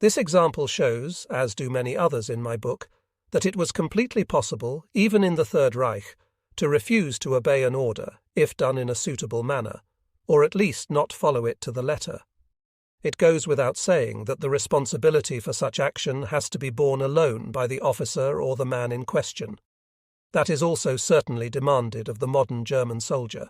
This example shows, as do many others in my book, that it was completely possible, even in the Third Reich, to refuse to obey an order if done in a suitable manner, or at least not follow it to the letter. It goes without saying that the responsibility for such action has to be borne alone by the officer or the man in question. That is also certainly demanded of the modern German soldier.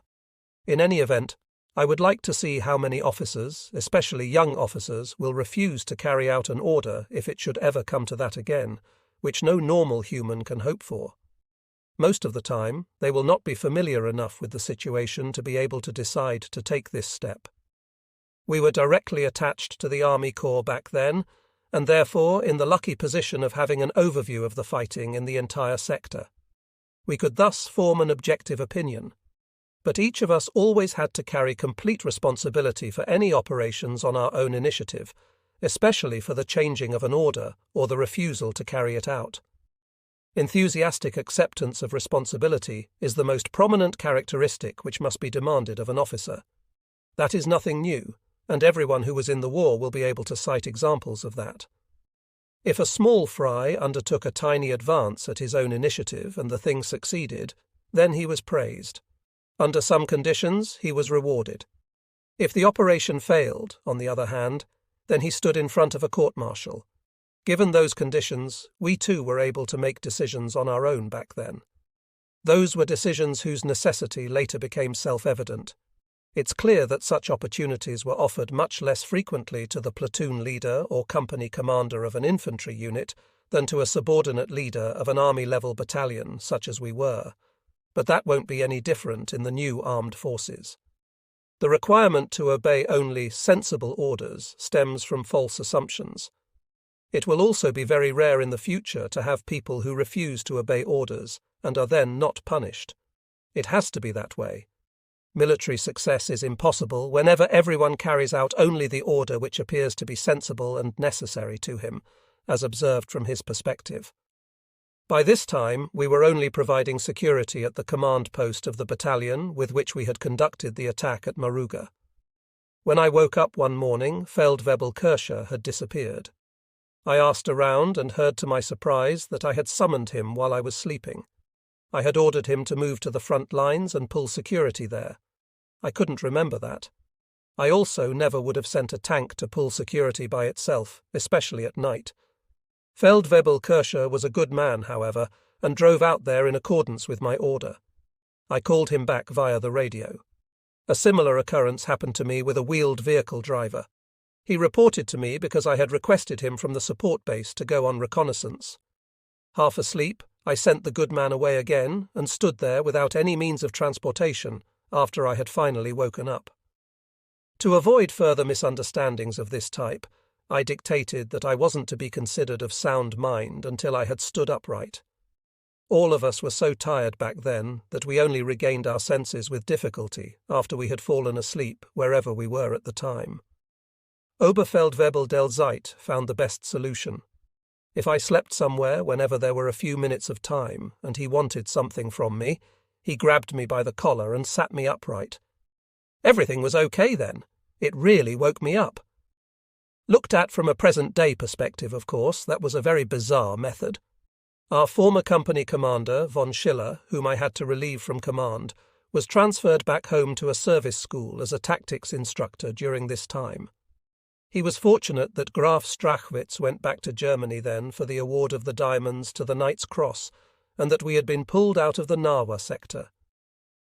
In any event, I would like to see how many officers, especially young officers, will refuse to carry out an order if it should ever come to that again, which no normal human can hope for. Most of the time, they will not be familiar enough with the situation to be able to decide to take this step. We were directly attached to the Army Corps back then, and therefore in the lucky position of having an overview of the fighting in the entire sector. We could thus form an objective opinion. But each of us always had to carry complete responsibility for any operations on our own initiative, especially for the changing of an order or the refusal to carry it out. Enthusiastic acceptance of responsibility is the most prominent characteristic which must be demanded of an officer. That is nothing new, and everyone who was in the war will be able to cite examples of that. If a small fry undertook a tiny advance at his own initiative and the thing succeeded, then he was praised. Under some conditions, he was rewarded. If the operation failed, on the other hand, then he stood in front of a court-martial. Given those conditions, we too were able to make decisions on our own back then. Those were decisions whose necessity later became self-evident. It's clear that such opportunities were offered much less frequently to the platoon leader or company commander of an infantry unit than to a subordinate leader of an army-level battalion such as we were. But that won't be any different in the new armed forces. The requirement to obey only sensible orders stems from false assumptions. It will also be very rare in the future to have people who refuse to obey orders and are then not punished. It has to be that way. Military success is impossible whenever everyone carries out only the order which appears to be sensible and necessary to him, as observed from his perspective. By this time, we were only providing security at the command post of the battalion with which we had conducted the attack at Maruga. When I woke up one morning, Feldwebel Kirscher had disappeared. I asked around and heard to my surprise that I had summoned him while I was sleeping. I had ordered him to move to the front lines and pull security there. I couldn't remember that. I also never would have sent a tank to pull security by itself, especially at night. Feldwebel Kirscher was a good man, however, and drove out there in accordance with my order. I called him back via the radio. A similar occurrence happened to me with a wheeled vehicle driver. He reported to me because I had requested him from the support base to go on reconnaissance. Half asleep, I sent the good man away again and stood there without any means of transportation after I had finally woken up. To avoid further misunderstandings of this type, I dictated that I wasn't to be considered of sound mind until I had stood upright. All of us were so tired back then that we only regained our senses with difficulty after we had fallen asleep wherever we were at the time. Oberfeldwebel del Zeit found the best solution. If I slept somewhere whenever there were a few minutes of time and he wanted something from me, he grabbed me by the collar and sat me upright. Everything was okay then. It really woke me up. Looked at from a present-day perspective, of course, that was a very bizarre method. Our former company commander, von Schiller, whom I had to relieve from command, was transferred back home to a service school as a tactics instructor during this time. He was fortunate that Graf Strachwitz went back to Germany then for the award of the diamonds to the Knight's Cross, and that we had been pulled out of the Nawa sector.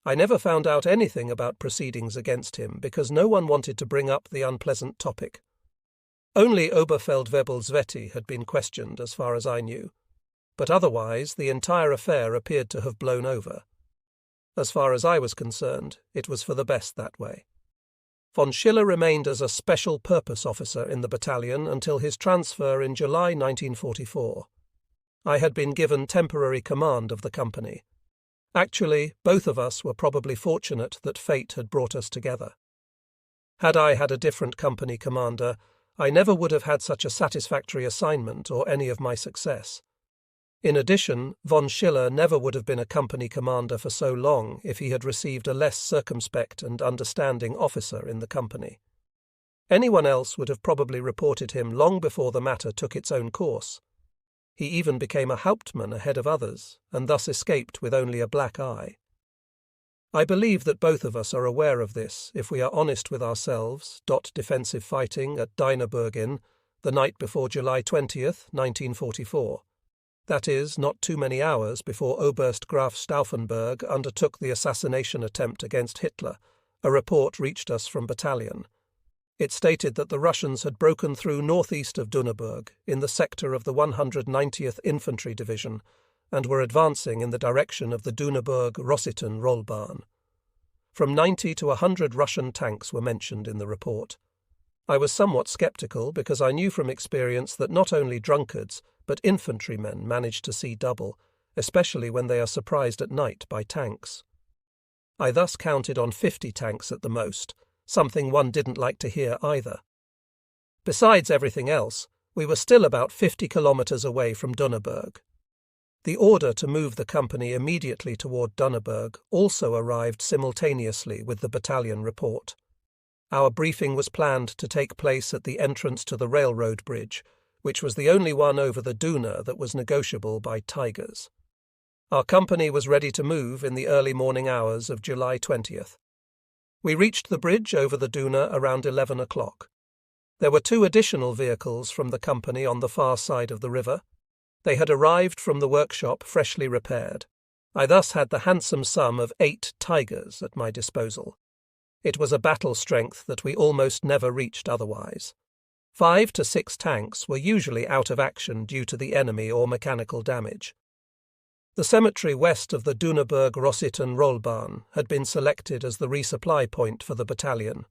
I never found out anything about proceedings against him because no one wanted to bring up the unpleasant topic. Only Oberfeldwebel Sveti had been questioned as far as I knew, but otherwise the entire affair appeared to have blown over. As far as I was concerned, it was for the best that way. Von Schiller remained as a special purpose officer in the battalion until his transfer in July 1944. I had been given temporary command of the company. Actually, both of us were probably fortunate that fate had brought us together. Had I had a different company commander, I never would have had such a satisfactory assignment or any of my success. In addition, von Schiller never would have been a company commander for so long if he had received a less circumspect and understanding officer in the company. Anyone else would have probably reported him long before the matter took its own course. He even became a Hauptmann ahead of others, and thus escaped with only a black eye. I believe that both of us are aware of this if we are honest with ourselves. Defensive fighting at Dynaburgin, the night before July 20th, 1944. That is, not too many hours before Oberst Graf Stauffenberg undertook the assassination attempt against Hitler, a report reached us from battalion. It stated that the Russians had broken through northeast of Düneburg in the sector of the 190th Infantry Division and were advancing in the direction of the Düneburg-Rossitten Rollbahn. From 90 to 100 Russian tanks were mentioned in the report. I was somewhat sceptical because I knew from experience that not only drunkards but infantrymen manage to see double, especially when they are surprised at night by tanks. I thus counted on 50 tanks at the most, something one didn't like to hear either. Besides everything else, we were still about 50 kilometers away from Düneburg. The order to move the company immediately toward Düneburg also arrived simultaneously with the battalion report. Our briefing was planned to take place at the entrance to the railroad bridge, which was the only one over the Düne that was negotiable by Tigers. Our company was ready to move in the early morning hours of July 20th. We reached the bridge over the Düne around 11 o'clock. There were 2 additional vehicles from the company on the far side of the river. They had arrived from the workshop freshly repaired. I thus had the handsome sum of 8 Tigers at my disposal. It was a battle strength that we almost never reached otherwise. 5 to 6 tanks were usually out of action due to the enemy or mechanical damage. The cemetery west of the Düneburg-Rossitten Rollbahn had been selected as the resupply point for the battalion.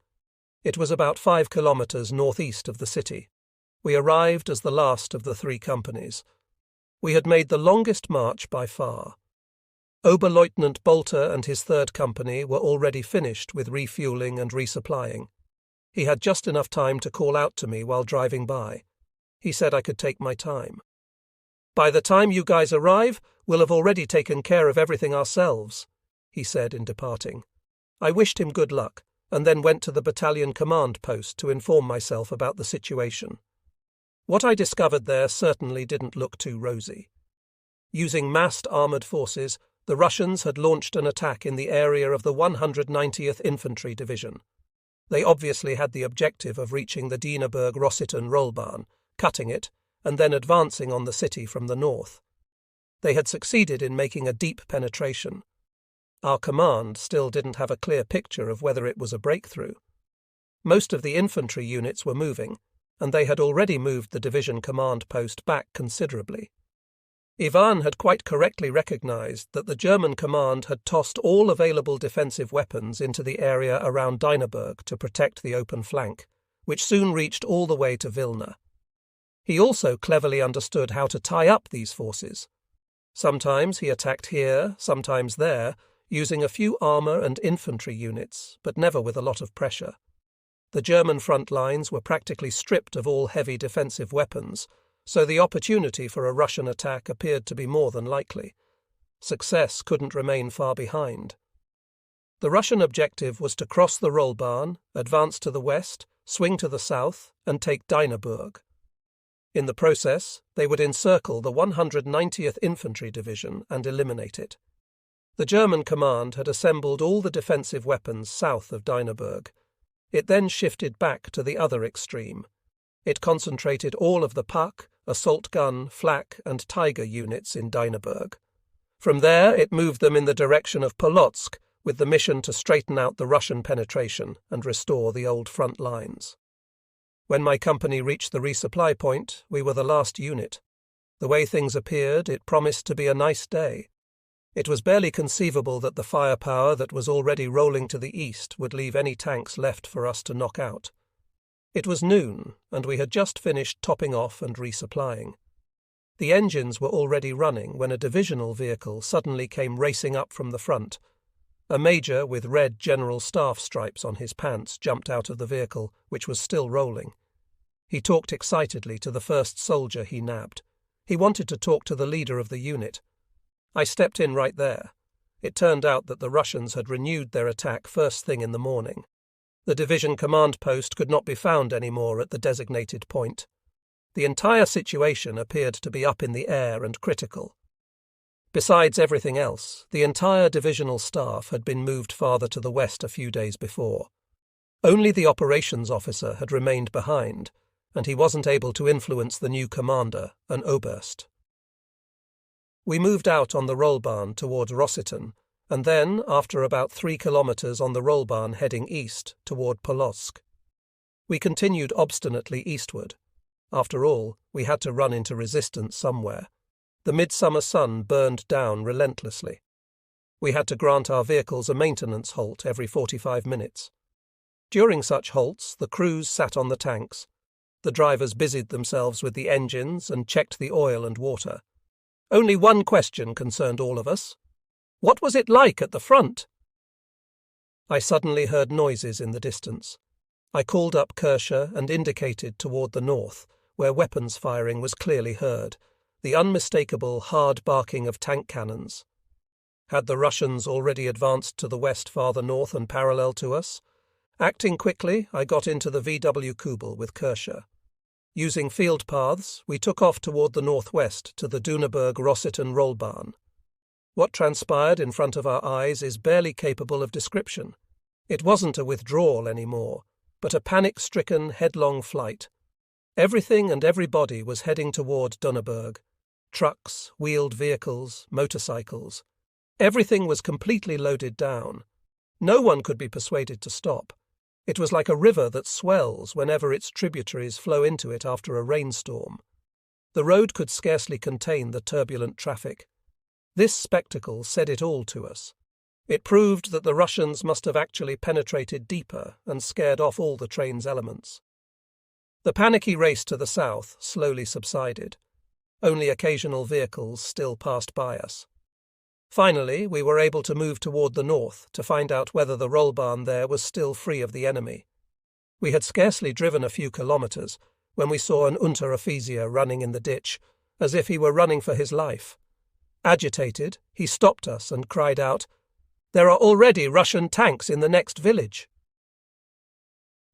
It was about 5 kilometers northeast of the city. We arrived as the last of the 3 companies. We had made the longest march by far. Oberleutnant Bolter and his 3rd company were already finished with refueling and resupplying. He had just enough time to call out to me while driving by. He said I could take my time. "By the time you guys arrive, we'll have already taken care of everything ourselves," he said in departing. I wished him good luck, and then went to the battalion command post to inform myself about the situation. What I discovered there certainly didn't look too rosy. Using massed armoured forces, the Russians had launched an attack in the area of the 190th Infantry Division. They obviously had the objective of reaching the Düneburg-Rossitten Rollbahn, cutting it, and then advancing on the city from the north. They had succeeded in making a deep penetration. Our command still didn't have a clear picture of whether it was a breakthrough. Most of the infantry units were moving, and they had already moved the division command post back considerably. Ivan had quite correctly recognized that the German command had tossed all available defensive weapons into the area around Dynaburg to protect the open flank, which soon reached all the way to Vilna. He also cleverly understood how to tie up these forces. Sometimes he attacked here, sometimes there, using a few armour and infantry units, but never with a lot of pressure. The German front lines were practically stripped of all heavy defensive weapons, so the opportunity for a Russian attack appeared to be more than likely. Success couldn't remain far behind. The Russian objective was to cross the Rollbahn, advance to the west, swing to the south, and take Dynaburg. In the process, they would encircle the 190th Infantry Division and eliminate it. The German command had assembled all the defensive weapons south of Dynaburg. It then shifted back to the other extreme. It concentrated all of the Puck, assault gun, flak, and Tiger units in Dynaburg. From there, it moved them in the direction of Polotsk, with the mission to straighten out the Russian penetration and restore the old front lines. When my company reached the resupply point, we were the last unit. The way things appeared, it promised to be a nice day. It was barely conceivable that the firepower that was already rolling to the east would leave any tanks left for us to knock out. It was noon, and we had just finished topping off and resupplying. The engines were already running when a divisional vehicle suddenly came racing up from the front. A major with red General Staff stripes on his pants jumped out of the vehicle, which was still rolling. He talked excitedly to the first soldier he nabbed. He wanted to talk to the leader of the unit. I stepped in right there. It turned out that the Russians had renewed their attack first thing in the morning. The division command post could not be found anymore at the designated point. The entire situation appeared to be up in the air and critical. Besides everything else, the entire divisional staff had been moved farther to the west a few days before. Only the operations officer had remained behind, and he wasn't able to influence the new commander, an Oberst. We moved out on the Rollbahn towards Rossitten, and then, after about 3 kilometers on the Rollbahn heading east toward Polotsk. We continued obstinately eastward. After all, we had to run into resistance somewhere. The midsummer sun burned down relentlessly. We had to grant our vehicles a maintenance halt every 45 minutes. During such halts, the crews sat on the tanks. The drivers busied themselves with the engines and checked the oil and water. Only one question concerned all of us. What was it like at the front? I suddenly heard noises in the distance. I called up Kershaw and indicated toward the north, where weapons firing was clearly heard, the unmistakable hard barking of tank cannons. Had the Russians already advanced to the west farther north and parallel to us? Acting quickly, I got into the VW Kubel with Kershaw. Using field paths, we took off toward the northwest to the Düneberg-Rossitten Rollbahn. What transpired in front of our eyes is barely capable of description. It wasn't a withdrawal anymore, but a panic-stricken, headlong flight. Everything and everybody was heading toward Düneberg. Trucks, wheeled vehicles, motorcycles. Everything was completely loaded down. No one could be persuaded to stop. It was like a river that swells whenever its tributaries flow into it after a rainstorm. The road could scarcely contain the turbulent traffic. This spectacle said it all to us. It proved that the Russians must have actually penetrated deeper and scared off all the train's elements. The panicky race to the south slowly subsided. Only occasional vehicles still passed by us. Finally, we were able to move toward the north to find out whether the Rollbahn there was still free of the enemy. We had scarcely driven a few kilometers when we saw an Unteroffizier running in the ditch, as if he were running for his life. Agitated, he stopped us and cried out, "There are already Russian tanks in the next village."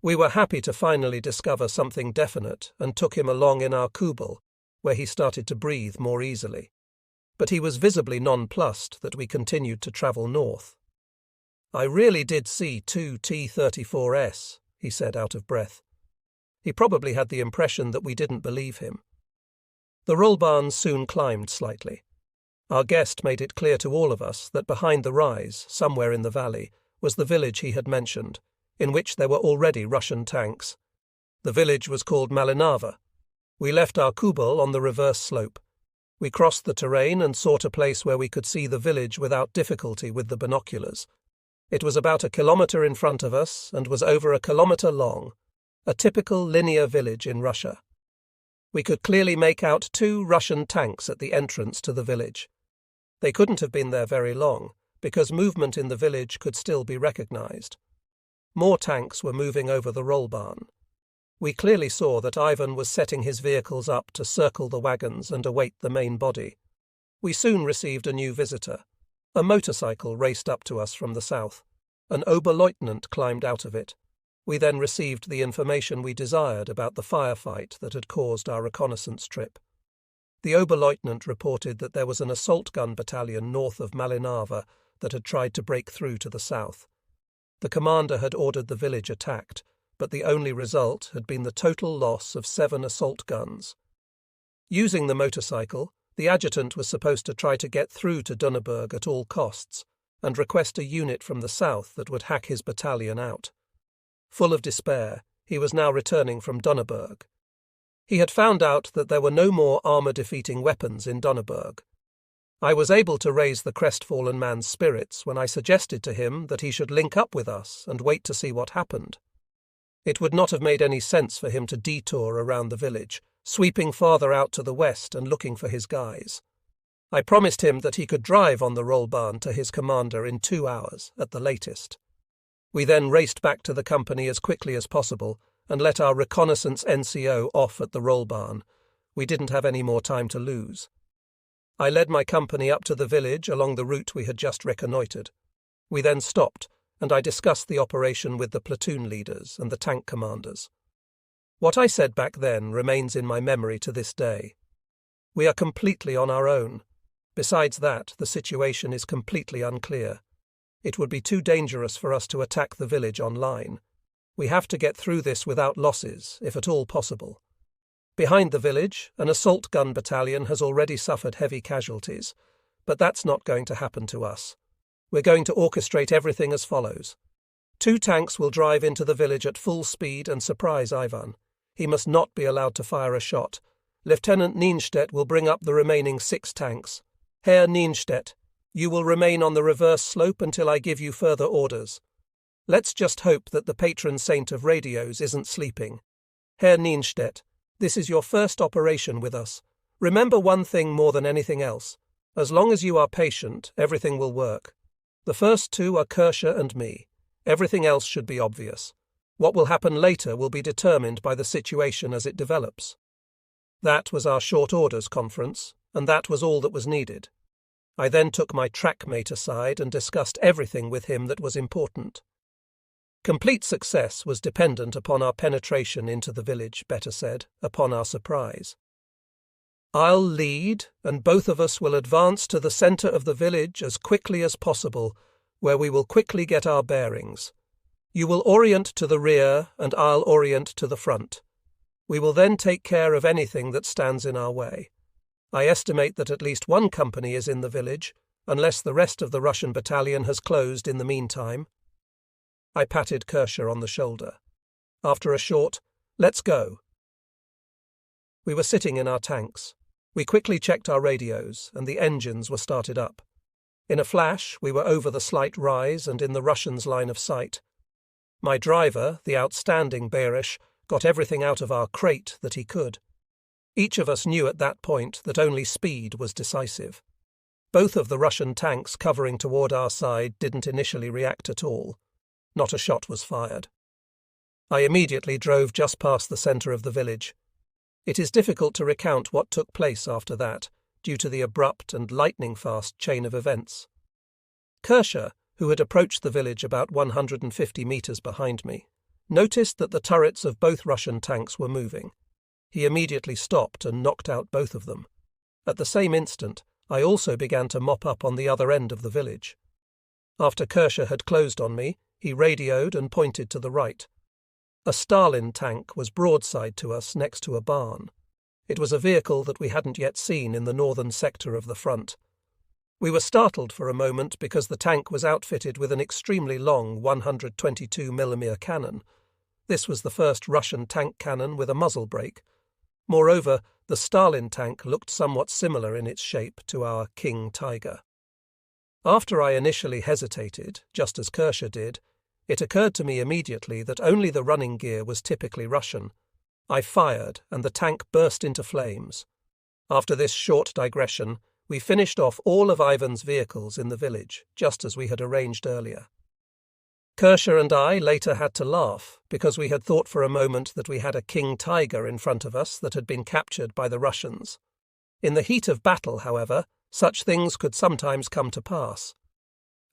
We were happy to finally discover something definite and took him along in our Kubel, where he started to breathe more easily. But he was visibly nonplussed that we continued to travel north. "I really did see 2 T-34s, he said out of breath. He probably had the impression that we didn't believe him. The Rollbahn soon climbed slightly. Our guest made it clear to all of us that behind the rise, somewhere in the valley, was the village he had mentioned, in which there were already Russian tanks. The village was called Malinava. We left our Kubel on the reverse slope. We crossed the terrain and sought a place where we could see the village without difficulty with the binoculars. It was about 1 kilometer in front of us and was over 1 kilometer long, a typical linear village in Russia. We could clearly make out 2 Russian tanks at the entrance to the village. They couldn't have been there very long, because movement in the village could still be recognized. More tanks were moving over the Rollbahn. We clearly saw that Ivan was setting his vehicles up to circle the wagons and await the main body. We soon received a new visitor. A motorcycle raced up to us from the south. An Oberleutnant climbed out of it. We then received the information we desired about the firefight that had caused our reconnaissance trip. The Oberleutnant reported that there was an assault gun battalion north of Malinava that had tried to break through to the south. The commander had ordered the village attacked, but the only result had been the total loss of 7 assault guns. Using the motorcycle, the adjutant was supposed to try to get through to Düneberg at all costs and request a unit from the south that would hack his battalion out. Full of despair, he was now returning from Düneberg. He had found out that there were no more armor-defeating weapons in Düneberg. I was able to raise the crestfallen man's spirits when I suggested to him that he should link up with us and wait to see what happened. It would not have made any sense for him to detour around the village, sweeping farther out to the west and looking for his guys. I promised him that he could drive on the Rollbahn to his commander in 2 hours, at the latest. We then raced back to the company as quickly as possible and let our reconnaissance NCO off at the Rollbahn. We didn't have any more time to lose. I led my company up to the village along the route we had just reconnoitred. We then stopped and I discussed the operation with the platoon leaders and the tank commanders. What I said back then remains in my memory to this day. We are completely on our own. Besides that, the situation is completely unclear. It would be too dangerous for us to attack the village online. We have to get through this without losses, if at all possible. Behind the village, an assault gun battalion has already suffered heavy casualties, but that's not going to happen to us. We're going to orchestrate everything as follows. 2 tanks will drive into the village at full speed and surprise Ivan. He must not be allowed to fire a shot. Lieutenant Nienstedt will bring up the remaining 6 tanks. Herr Nienstedt, you will remain on the reverse slope until I give you further orders. Let's just hope that the patron saint of radios isn't sleeping. Herr Nienstedt, this is your first operation with us. Remember one thing more than anything else. As long as you are patient, everything will work. The first 2 are Kirscher and me. Everything else should be obvious. What will happen later will be determined by the situation as it develops. That was our short orders conference, and that was all that was needed. I then took my track mate aside and discussed everything with him that was important. Complete success was dependent upon our penetration into the village, Better said, upon our surprise. I'll lead, and both of us will advance to the centre of the village as quickly as possible, where we will quickly get our bearings. You will orient to the rear, and I'll orient to the front. We will then take care of anything that stands in our way. I estimate that at least 1 company is in the village, unless the rest of the Russian battalion has closed in the meantime. I patted Kirscher on the shoulder. After a short, "Let's go." We were sitting in our tanks. We quickly checked our radios, and the engines were started up. In a flash, we were over the slight rise and in the Russians' line of sight. My driver, the outstanding Berish, got everything out of our crate that he could. Each of us knew at that point that only speed was decisive. Both of the Russian tanks covering toward our side didn't initially react at all. Not a shot was fired. I immediately drove just past the centre of the village. It is difficult to recount what took place after that, due to the abrupt and lightning-fast chain of events. Kirscher, who had approached the village about 150 metres behind me, noticed that the turrets of both Russian tanks were moving. He immediately stopped and knocked out both of them. At the same instant, I also began to mop up on the other end of the village. After Kirscher had closed on me, he radioed and pointed to the right. A Stalin tank was broadside to us next to a barn. It was a vehicle that we hadn't yet seen in the northern sector of the front. We were startled for a moment because the tank was outfitted with an extremely long 122mm cannon. This was the first Russian tank cannon with a muzzle brake. Moreover, the Stalin tank looked somewhat similar in its shape to our King Tiger. After I initially hesitated, just as Kirscher did, it occurred to me immediately that only the running gear was typically Russian. I fired, and the tank burst into flames. After this short digression, we finished off all of Ivan's vehicles in the village, just as we had arranged earlier. Kirscher and I later had to laugh, because we had thought for a moment that we had a King Tiger in front of us that had been captured by the Russians. In the heat of battle, however, such things could sometimes come to pass.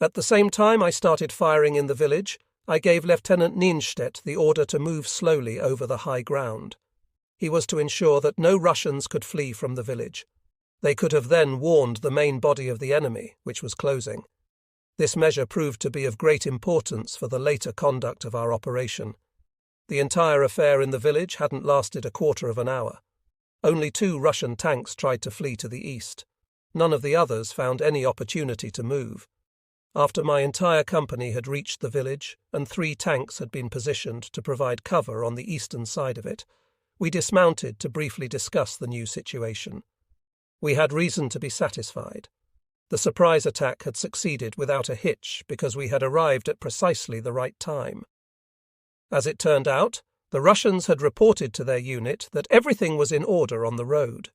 At the same time I started firing in the village, I gave Lieutenant Nienstedt the order to move slowly over the high ground. He was to ensure that no Russians could flee from the village. They could have then warned the main body of the enemy, which was closing. This measure proved to be of great importance for the later conduct of our operation. The entire affair in the village hadn't lasted a quarter of an hour. Only 2 Russian tanks tried to flee to the east. None of the others found any opportunity to move. After my entire company had reached the village and 3 tanks had been positioned to provide cover on the eastern side of it, we dismounted to briefly discuss the new situation. We had reason to be satisfied. The surprise attack had succeeded without a hitch because we had arrived at precisely the right time. As it turned out, the Russians had reported to their unit that everything was in order on the road.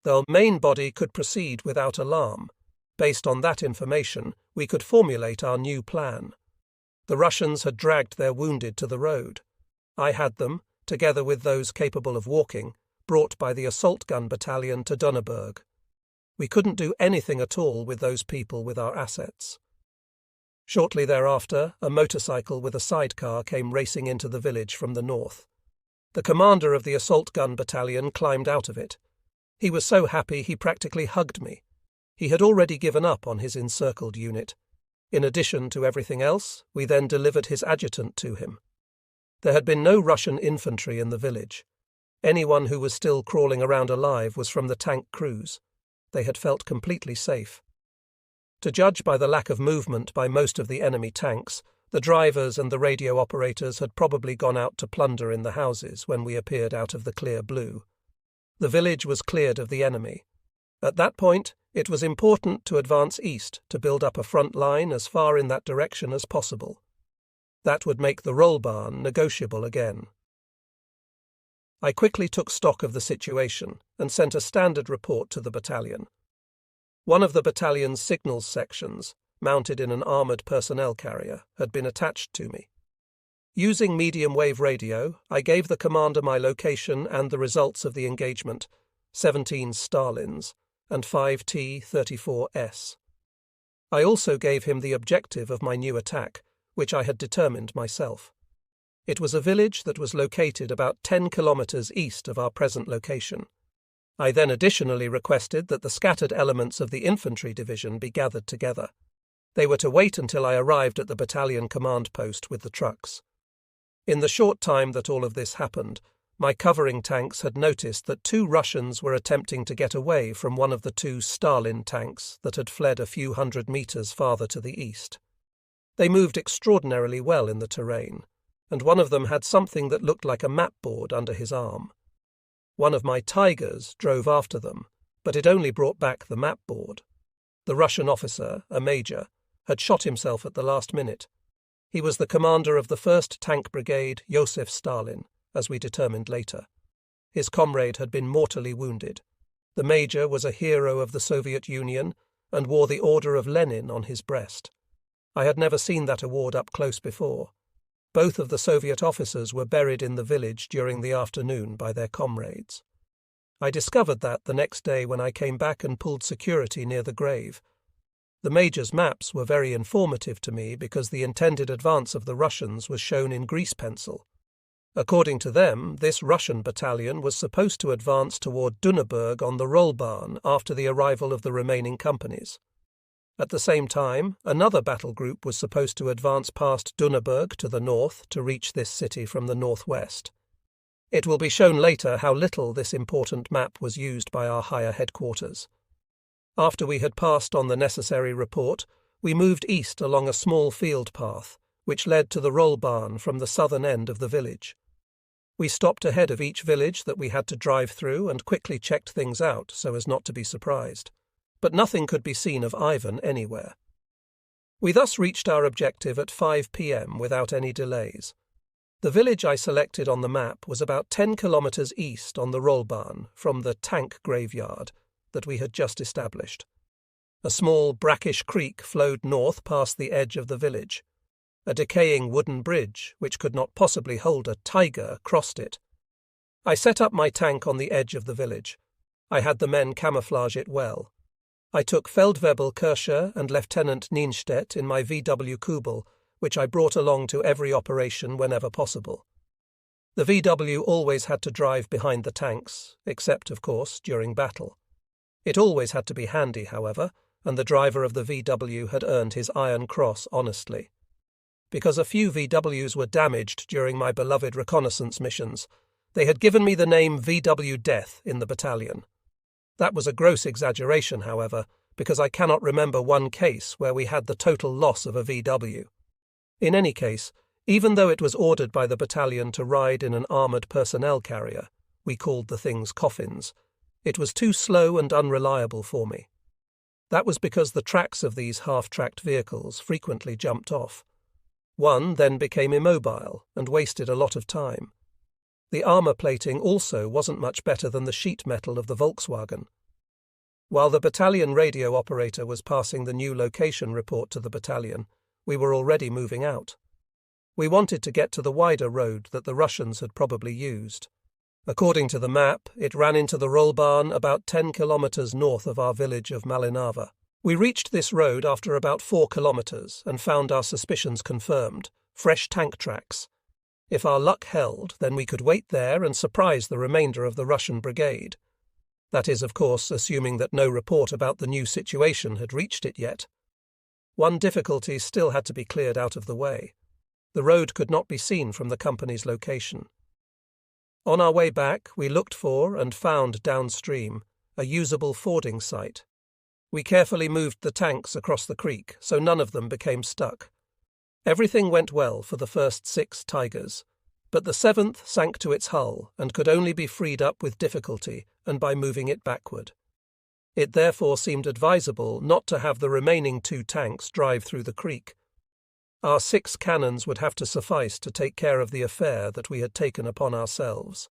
The main body could proceed without alarm. Based on that information, we could formulate our new plan. The Russians had dragged their wounded to the road. I had them, together with those capable of walking, brought by the assault gun battalion to Donneberg. We couldn't do anything at all with those people with our assets. Shortly thereafter, a motorcycle with a sidecar came racing into the village from the north. The commander of the assault gun battalion climbed out of it. He was so happy he practically hugged me. He had already given up on his encircled unit. In addition to everything else, we then delivered his adjutant to him. There had been no Russian infantry in the village. Anyone who was still crawling around alive was from the tank crews. They had felt completely safe. To judge by the lack of movement by most of the enemy tanks, the drivers and the radio operators had probably gone out to plunder in the houses when we appeared out of the clear blue. The village was cleared of the enemy. At that point, it was important to advance east to build up a front line as far in that direction as possible. That would make the roll barn negotiable again. I quickly took stock of the situation and sent a standard report to the battalion. One of the battalion's signals sections, mounted in an armoured personnel carrier, had been attached to me. Using medium-wave radio, I gave the commander my location and the results of the engagement, 17 Stalins and 5 T-34S. I also gave him the objective of my new attack, which I had determined myself. It was a village that was located about 10 kilometres east of our present location. I then additionally requested that the scattered elements of the infantry division be gathered together. They were to wait until I arrived at the battalion command post with the trucks. In the short time that all of this happened, my covering tanks had noticed that 2 Russians were attempting to get away from one of the 2 Stalin tanks that had fled a few hundred meters farther to the east. They moved extraordinarily well in the terrain, and one of them had something that looked like a map board under his arm. One of my Tigers drove after them, but it only brought back the map board. The Russian officer, a major, had shot himself at the last minute. He was the commander of the 1st Tank Brigade, Joseph Stalin, as we determined later. His comrade had been mortally wounded. The major was a hero of the Soviet Union and wore the Order of Lenin on his breast. I had never seen that award up close before. Both of the Soviet officers were buried in the village during the afternoon by their comrades. I discovered that the next day when I came back and pulled security near the grave. The major's maps were very informative to me because the intended advance of the Russians was shown in grease pencil. According to them, this Russian battalion was supposed to advance toward Dunneberg on the Rollbahn after the arrival of the remaining companies. At the same time, another battle group was supposed to advance past Dunneberg to the north to reach this city from the northwest. It will be shown later how little this important map was used by our higher headquarters. After we had passed on the necessary report, we moved east along a small field path, which led to the roll barn from the southern end of the village. We stopped ahead of each village that we had to drive through and quickly checked things out so as not to be surprised. But nothing could be seen of Ivan anywhere. We thus reached our objective at 5 p.m. without any delays. The village I selected on the map was about 10 kilometres east on the Rollbahn from the tank graveyard that we had just established. A small brackish creek flowed north past the edge of the village. A decaying wooden bridge, which could not possibly hold a tiger, crossed it. I set up my tank on the edge of the village. I had the men camouflage it well. I took Feldwebel Kirscher and Lieutenant Nienstedt in my VW Kubel, which I brought along to every operation whenever possible. The VW always had to drive behind the tanks, except, of course, during battle. It always had to be handy, however, and the driver of the VW had earned his Iron Cross honestly. Because a few VWs were damaged during my beloved reconnaissance missions, they had given me the name VW Death in the battalion. That was a gross exaggeration, however, because I cannot remember one case where we had the total loss of a VW. In any case, even though it was ordered by the battalion to ride in an armoured personnel carrier, we called the things coffins, it was too slow and unreliable for me. That was because the tracks of these half-tracked vehicles frequently jumped off. One then became immobile and wasted a lot of time. The armour plating also wasn't much better than the sheet metal of the Volkswagen. While the battalion radio operator was passing the new location report to the battalion, we were already moving out. We wanted to get to the wider road that the Russians had probably used. According to the map, it ran into the Rollbahn about 10 kilometres north of our village of Malinava. We reached this road after about 4 kilometers and found our suspicions confirmed. Fresh tank tracks. If our luck held, then we could wait there and surprise the remainder of the Russian brigade. That is, of course, assuming that no report about the new situation had reached it yet. One difficulty still had to be cleared out of the way. The road could not be seen from the company's location. On our way back, we looked for and found downstream a usable fording site. We carefully moved the tanks across the creek so none of them became stuck. Everything went well for the first 6 Tigers, but the 7th sank to its hull and could only be freed up with difficulty and by moving it backward. It therefore seemed advisable not to have the remaining 2 tanks drive through the creek. Our 6 cannons would have to suffice to take care of the affair that we had taken upon ourselves.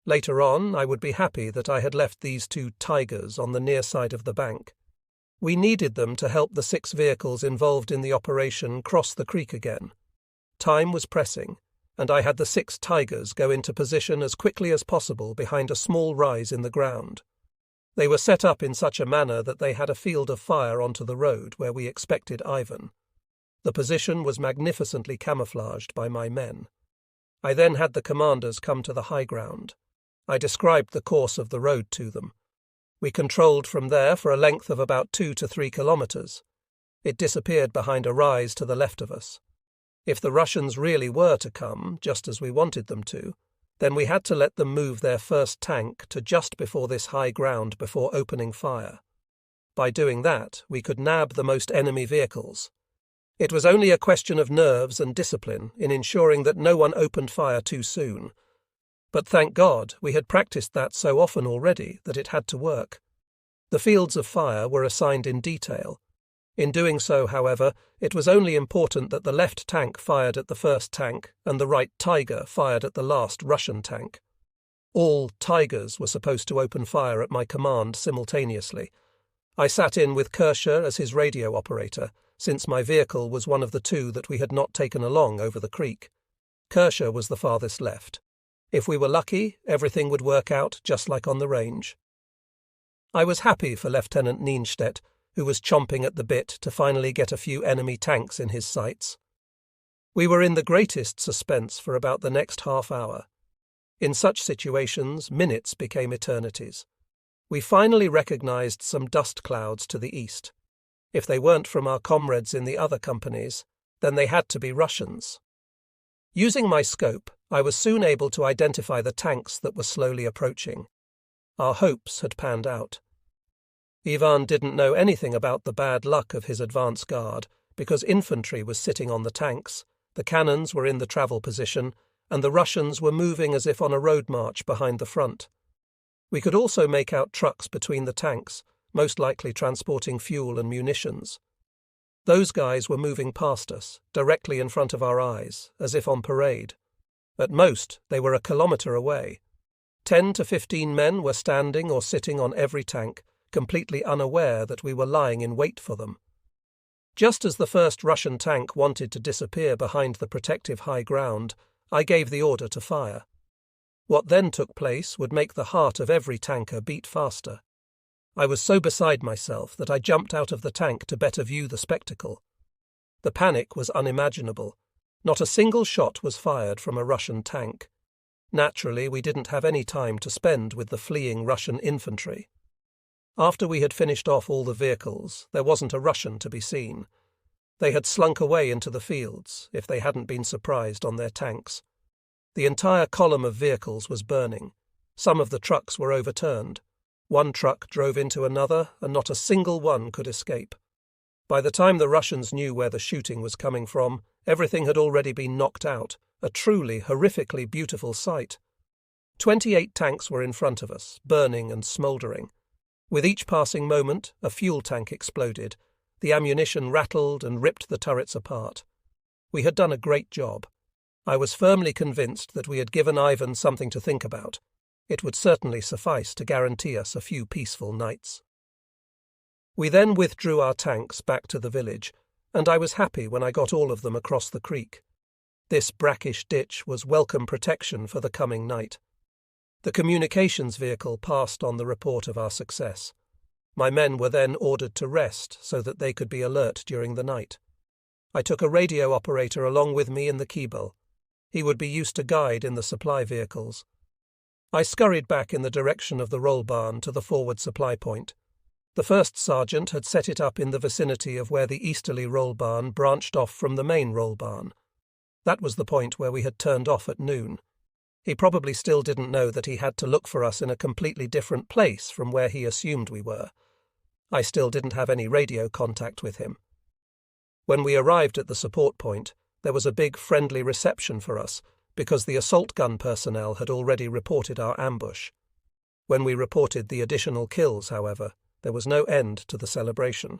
Later on, I would be happy that I had left these 2 Tigers on the near side of the bank. We needed them to help the 6 vehicles involved in the operation cross the creek again. Time was pressing, and I had the 6 Tigers go into position as quickly as possible behind a small rise in the ground. They were set up in such a manner that they had a field of fire onto the road where we expected Ivan. The position was magnificently camouflaged by my men. I then had the commanders come to the high ground. I described the course of the road to them. We controlled from there for a length of about 2 to 3 kilometers. It disappeared behind a rise to the left of us. If the Russians really were to come, just as we wanted them to, then we had to let them move their first tank to just before this high ground before opening fire. By doing that, we could nab the most enemy vehicles. It was only a question of nerves and discipline in ensuring that no one opened fire too soon. But thank God we had practiced that so often already that it had to work. The fields of fire were assigned in detail. In doing so, however, it was only important that the left tank fired at the first tank and the right Tiger fired at the last Russian tank. All Tigers were supposed to open fire at my command simultaneously. I sat in with Kershaw as his radio operator, since my vehicle was one of the 2 that we had not taken along over the creek. Kershaw was the farthest left. If we were lucky, everything would work out just like on the range. I was happy for Lieutenant Nienstedt, who was chomping at the bit to finally get a few enemy tanks in his sights. We were in the greatest suspense for about the next half hour. In such situations, minutes became eternities. We finally recognized some dust clouds to the east. If they weren't from our comrades in the other companies, then they had to be Russians. Using my scope, I was soon able to identify the tanks that were slowly approaching. Our hopes had panned out. Ivan didn't know anything about the bad luck of his advance guard because infantry was sitting on the tanks, the cannons were in the travel position, and the Russians were moving as if on a road march behind the front. We could also make out trucks between the tanks, most likely transporting fuel and munitions. Those guys were moving past us, directly in front of our eyes, as if on parade. At most, they were a kilometre away. 10 to 15 men were standing or sitting on every tank, completely unaware that we were lying in wait for them. Just as the first Russian tank wanted to disappear behind the protective high ground, I gave the order to fire. What then took place would make the heart of every tanker beat faster. I was so beside myself that I jumped out of the tank to better view the spectacle. The panic was unimaginable. Not a single shot was fired from a Russian tank. Naturally, we didn't have any time to spend with the fleeing Russian infantry. After we had finished off all the vehicles, there wasn't a Russian to be seen. They had slunk away into the fields, if they hadn't been surprised on their tanks. The entire column of vehicles was burning. Some of the trucks were overturned. One truck drove into another, and not a single one could escape. By the time the Russians knew where the shooting was coming from, everything had already been knocked out, a truly horrifically beautiful sight. 28 tanks were in front of us, burning and smouldering. With each passing moment, a fuel tank exploded. The ammunition rattled and ripped the turrets apart. We had done a great job. I was firmly convinced that we had given Ivan something to think about. It would certainly suffice to guarantee us a few peaceful nights. We then withdrew our tanks back to the village, and I was happy when I got all of them across the creek. This brackish ditch was welcome protection for the coming night. The communications vehicle passed on the report of our success. My men were then ordered to rest so that they could be alert during the night. I took a radio operator along with me in the Kiebel. He would be used to guide in the supply vehicles. I scurried back in the direction of the roll barn to the forward supply point. The first sergeant had set it up in the vicinity of where the easterly roll barn branched off from the main roll barn. That was the point where we had turned off at noon. He probably still didn't know that he had to look for us in a completely different place from where he assumed we were. I still didn't have any radio contact with him. When we arrived at the support point, there was a big friendly reception for us because the assault gun personnel had already reported our ambush. When we reported the additional kills, however, there was no end to the celebration.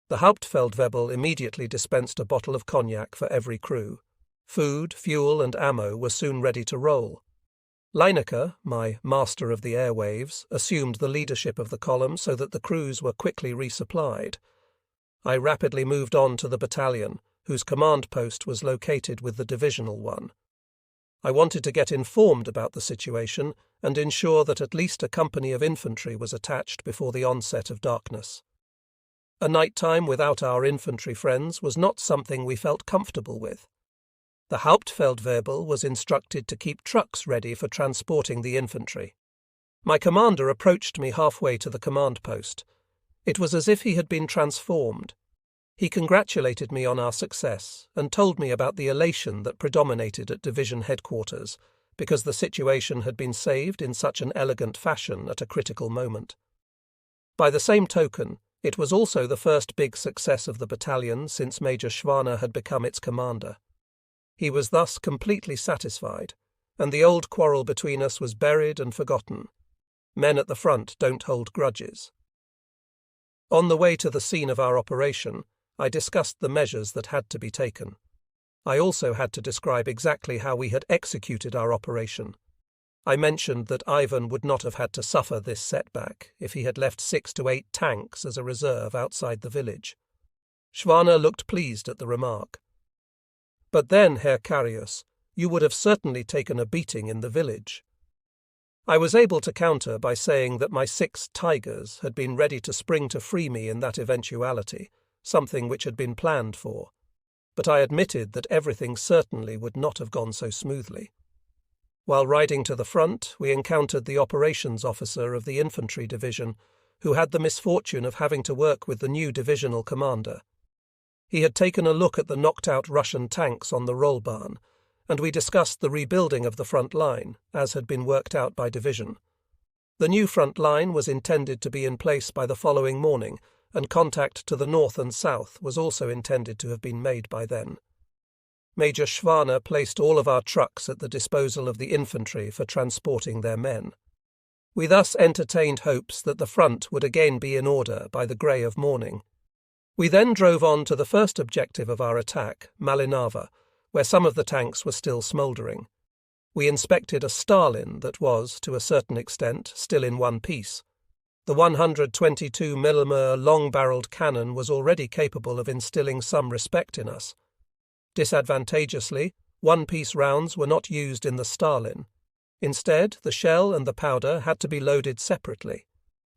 The Hauptfeldwebel immediately dispensed a bottle of cognac for every crew. Food, fuel, and ammo were soon ready to roll. Leinecker, my master of the airwaves, assumed the leadership of the column so that the crews were quickly resupplied. I rapidly moved on to the battalion, whose command post was located with the divisional one. I wanted to get informed about the situation and ensure that at least a company of infantry was attached before the onset of darkness. A night-time without our infantry friends was not something we felt comfortable with. The Hauptfeldwebel was instructed to keep trucks ready for transporting the infantry. My commander approached me halfway to the command post. It was as if he had been transformed. He congratulated me on our success and told me about the elation that predominated at division headquarters because the situation had been saved in such an elegant fashion at a critical moment. By the same token, it was also the first big success of the battalion since Major Schwaner had become its commander. He was thus completely satisfied, and the old quarrel between us was buried and forgotten. Men at the front don't hold grudges. On the way to the scene of our operation, I discussed the measures that had to be taken. I also had to describe exactly how we had executed our operation. I mentioned that Ivan would not have had to suffer this setback if he had left 6 to 8 tanks as a reserve outside the village. Schwaner looked pleased at the remark. But then, Herr Carius, you would have certainly taken a beating in the village. I was able to counter by saying that my 6 tigers had been ready to spring to free me in that eventuality, something which had been planned for. But I admitted that everything certainly would not have gone so smoothly. While riding to the front, we encountered the operations officer of the infantry division, who had the misfortune of having to work with the new divisional commander. He had taken a look at the knocked-out Russian tanks on the roll barn, and we discussed the rebuilding of the front line, as had been worked out by division. The new front line was intended to be in place by the following morning, and contact to the north and south was also intended to have been made by then. Major Schwaner placed all of our trucks at the disposal of the infantry for transporting their men. We thus entertained hopes that the front would again be in order by the grey of morning. We then drove on to the first objective of our attack, Malinava, where some of the tanks were still smouldering. We inspected a Stalin that was, to a certain extent, still in one piece. The 122 mm long-barreled cannon was already capable of instilling some respect in us. Disadvantageously, one-piece rounds were not used in the Stalin. Instead, the shell and the powder had to be loaded separately.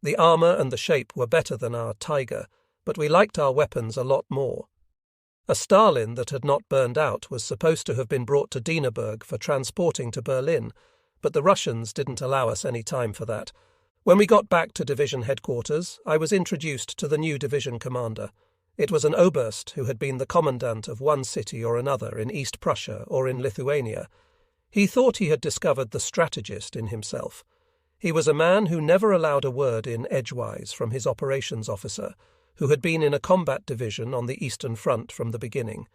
The armour and the shape were better than our Tiger, but we liked our weapons a lot more. A Stalin that had not burned out was supposed to have been brought to Dienerberg for transporting to Berlin, but the Russians didn't allow us any time for that. When we got back to division headquarters, I was introduced to the new division commander. It was an Oberst who had been the commandant of one city or another in East Prussia or in Lithuania. He thought he had discovered the strategist in himself. He was a man who never allowed a word in edgewise from his operations officer, who had been in a combat division on the Eastern Front from the beginning.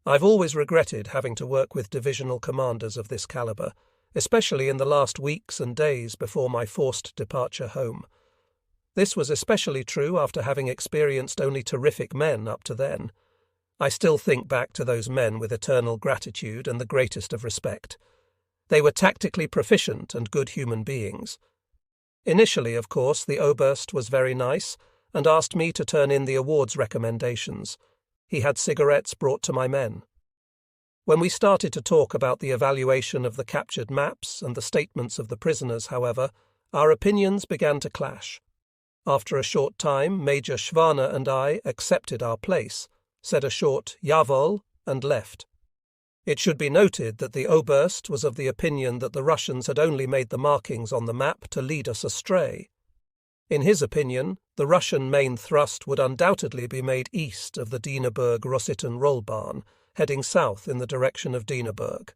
I've always regretted having to work with divisional commanders of this calibre, especially in the last weeks and days before my forced departure home. This was especially true after having experienced only terrific men up to then. I still think back to those men with eternal gratitude and the greatest of respect. They were tactically proficient and good human beings. Initially, of course, the Oberst was very nice and asked me to turn in the awards recommendations. He had cigarettes brought to my men. When we started to talk about the evaluation of the captured maps and the statements of the prisoners, however, our opinions began to clash. After a short time, Major Schwaner and I accepted our place, said a short "Jawohl," and left. It should be noted that the Oberst was of the opinion that the Russians had only made the markings on the map to lead us astray. In his opinion, the Russian main thrust would undoubtedly be made east of the Dieneburg-Rossitten-Rollbahn, heading south in the direction of Dieneburg.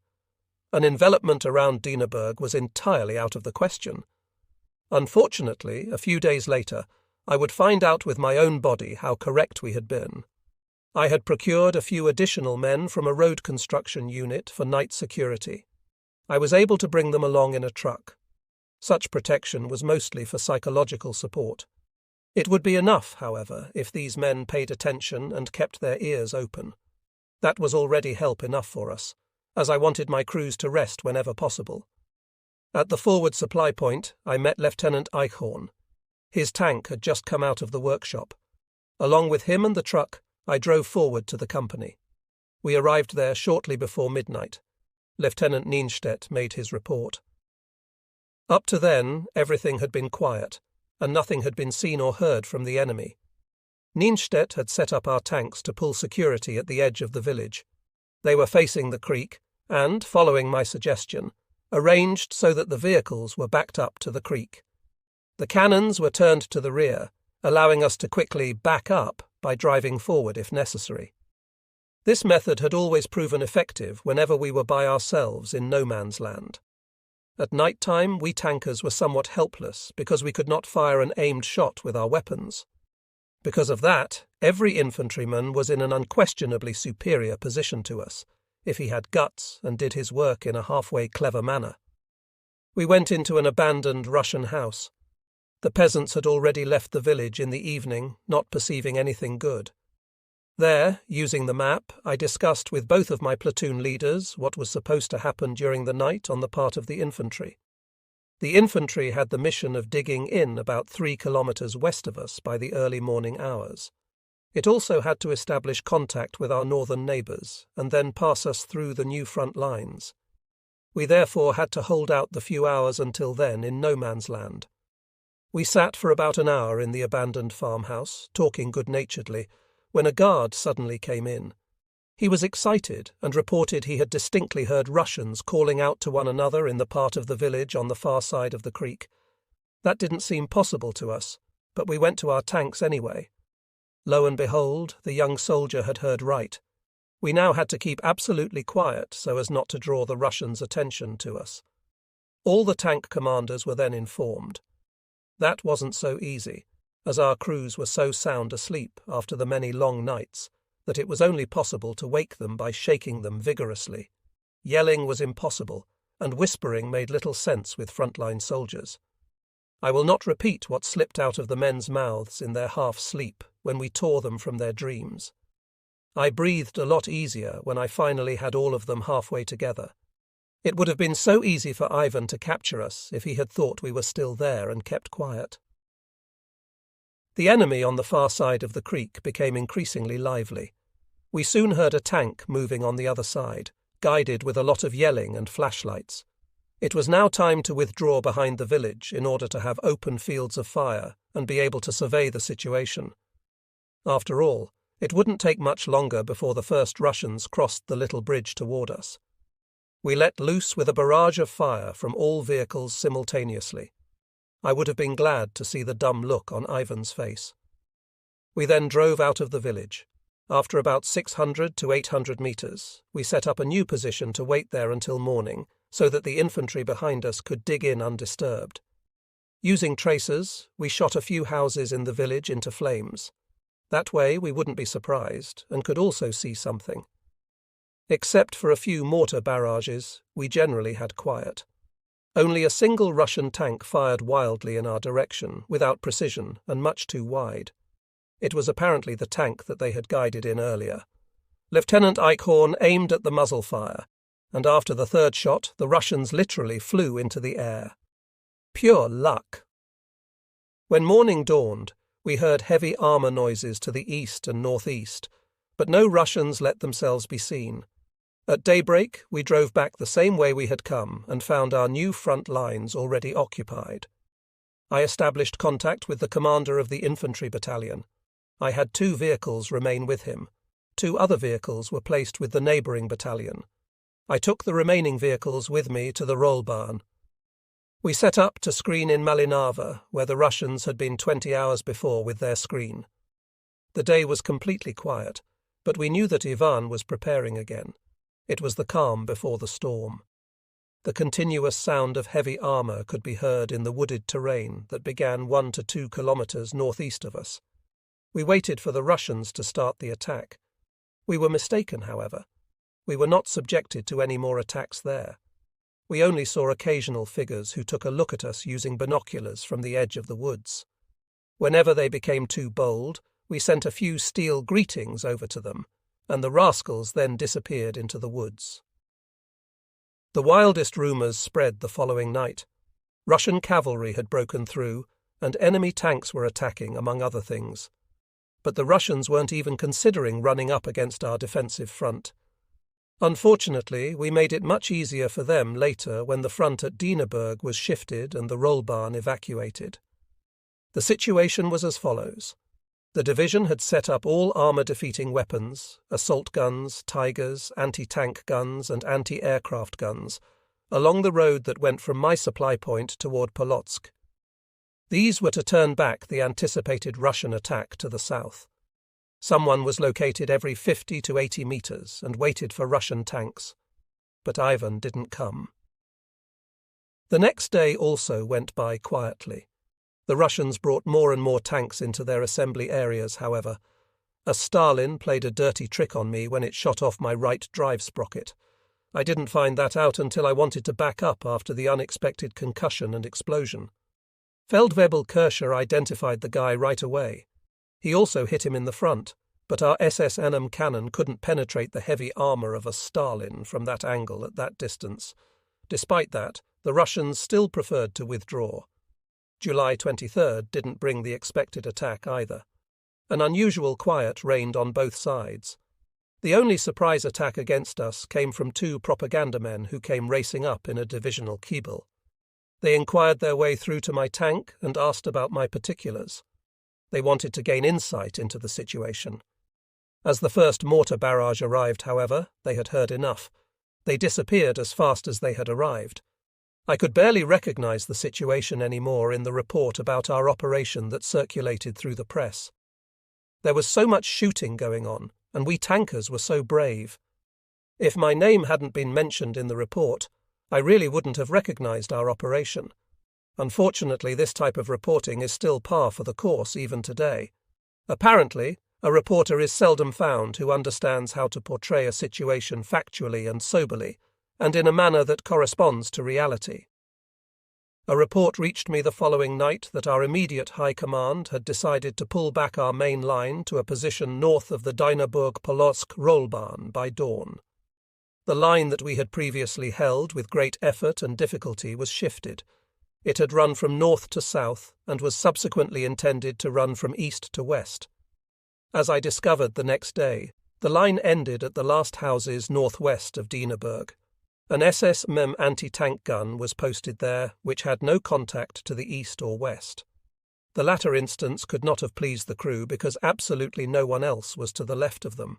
An envelopment around Dieneburg was entirely out of the question. Unfortunately, a few days later, I would find out with my own body how correct we had been. I had procured a few additional men from a road construction unit for night security. I was able to bring them along in a truck. Such protection was mostly for psychological support. It would be enough, however, if these men paid attention and kept their ears open. That was already help enough for us, as I wanted my crews to rest whenever possible. At the forward supply point, I met Lieutenant Eichhorn. His tank had just come out of the workshop. Along with him and the truck, I drove forward to the company. We arrived there shortly before midnight. Lieutenant Nienstedt made his report. Up to then, everything had been quiet, and nothing had been seen or heard from the enemy. Nienstedt had set up our tanks to pull security at the edge of the village. They were facing the creek and, following my suggestion, arranged so that the vehicles were backed up to the creek. The cannons were turned to the rear, allowing us to quickly back up by driving forward if necessary. This method had always proven effective whenever we were by ourselves in no man's land. At night time, we tankers were somewhat helpless because we could not fire an aimed shot with our weapons. Because of that, every infantryman was in an unquestionably superior position to us, if he had guts and did his work in a halfway clever manner. We went into an abandoned Russian house. The peasants had already left the village in the evening, not perceiving anything good. There, using the map, I discussed with both of my platoon leaders what was supposed to happen during the night on the part of the infantry. The infantry had the mission of digging in about 3 kilometers west of us by the early morning hours. It also had to establish contact with our northern neighbours and then pass us through the new front lines. We therefore had to hold out the few hours until then in no man's land. We sat for about an hour in the abandoned farmhouse, talking good-naturedly, when a guard suddenly came in. He was excited and reported he had distinctly heard Russians calling out to one another in the part of the village on the far side of the creek. That didn't seem possible to us, but we went to our tanks anyway. Lo and behold, the young soldier had heard right. We now had to keep absolutely quiet so as not to draw the Russians' attention to us. All the tank commanders were then informed. That wasn't so easy, as our crews were so sound asleep after the many long nights that it was only possible to wake them by shaking them vigorously. Yelling was impossible, and whispering made little sense with frontline soldiers. I will not repeat what slipped out of the men's mouths in their half-sleep when we tore them from their dreams. I breathed a lot easier when I finally had all of them halfway together. It would have been so easy for Ivan to capture us if he had thought we were still there and kept quiet. The enemy on the far side of the creek became increasingly lively. We soon heard a tank moving on the other side, guided with a lot of yelling and flashlights. It was now time to withdraw behind the village in order to have open fields of fire and be able to survey the situation. After all, it wouldn't take much longer before the first Russians crossed the little bridge toward us. We let loose with a barrage of fire from all vehicles simultaneously. I would have been glad to see the dumb look on Ivan's face. We then drove out of the village. After about 600 to 800 meters, we set up a new position to wait there until morning so that the infantry behind us could dig in undisturbed. Using tracers, we shot a few houses in the village into flames. That way we wouldn't be surprised and could also see something. Except for a few mortar barrages, we generally had quiet. Only a single Russian tank fired wildly in our direction, without precision and much too wide. It was apparently the tank that they had guided in earlier. Lieutenant Eichhorn aimed at the muzzle fire, and after the third shot, the Russians literally flew into the air. Pure luck. When morning dawned, we heard heavy armour noises to the east and northeast, but no Russians let themselves be seen. At daybreak, we drove back the same way we had come and found our new front lines already occupied. I established contact with the commander of the infantry battalion. I had 2 vehicles remain with him. 2 other vehicles were placed with the neighbouring battalion. I took the remaining vehicles with me to the Rollbahn. We set up to screen in Malinava, where the Russians had been 20 hours before with their screen. The day was completely quiet, but we knew that Ivan was preparing again. It was the calm before the storm. The continuous sound of heavy armour could be heard in the wooded terrain that began 1 to 2 kilometres northeast of us. We waited for the Russians to start the attack. We were mistaken, however. We were not subjected to any more attacks there. We only saw occasional figures who took a look at us using binoculars from the edge of the woods. Whenever they became too bold, we sent a few steel greetings over to them, and the rascals then disappeared into the woods. The wildest rumours spread the following night. Russian cavalry had broken through, and enemy tanks were attacking, among other things. But the Russians weren't even considering running up against our defensive front. Unfortunately, we made it much easier for them later when the front at Dieneberg was shifted and the Rollbahn evacuated. The situation was as follows. The division had set up all armour-defeating weapons, assault guns, Tigers, anti-tank guns and anti-aircraft guns, along the road that went from my supply point toward Polotsk. These were to turn back the anticipated Russian attack to the south. Someone was located every 50 to 80 metres and waited for Russian tanks. But Ivan didn't come. The next day also went by quietly. The Russians brought more and more tanks into their assembly areas, however. A Stalin played a dirty trick on me when it shot off my right drive sprocket. I didn't find that out until I wanted to back up after the unexpected concussion and explosion. Feldwebel Kirscher identified the guy right away. He also hit him in the front, but our SS Enum cannon couldn't penetrate the heavy armour of a Stalin from that angle at that distance. Despite that, the Russians still preferred to withdraw. July 23rd didn't bring the expected attack either. An unusual quiet reigned on both sides. The only surprise attack against us came from 2 propaganda men who came racing up in a divisional Kiebel. They inquired their way through to my tank and asked about my particulars. They wanted to gain insight into the situation. As the first mortar barrage arrived, however, they had heard enough. They disappeared as fast as they had arrived. I could barely recognize the situation anymore in the report about our operation that circulated through the press. There was so much shooting going on, and we tankers were so brave. If my name hadn't been mentioned in the report, I really wouldn't have recognized our operation. Unfortunately, this type of reporting is still par for the course even today. Apparently, a reporter is seldom found who understands how to portray a situation factually and soberly, and in a manner that corresponds to reality. A report reached me the following night that our immediate high command had decided to pull back our main line to a position north of the Dieneberg-Polotsk Rollbahn by dawn. The line that we had previously held with great effort and difficulty was shifted. It had run from north to south and was subsequently intended to run from east to west. As I discovered the next day, the line ended at the last houses northwest of Dieneberg. An SS Mem anti-tank gun was posted there, which had no contact to the east or west. The latter instance could not have pleased the crew because absolutely no one else was to the left of them.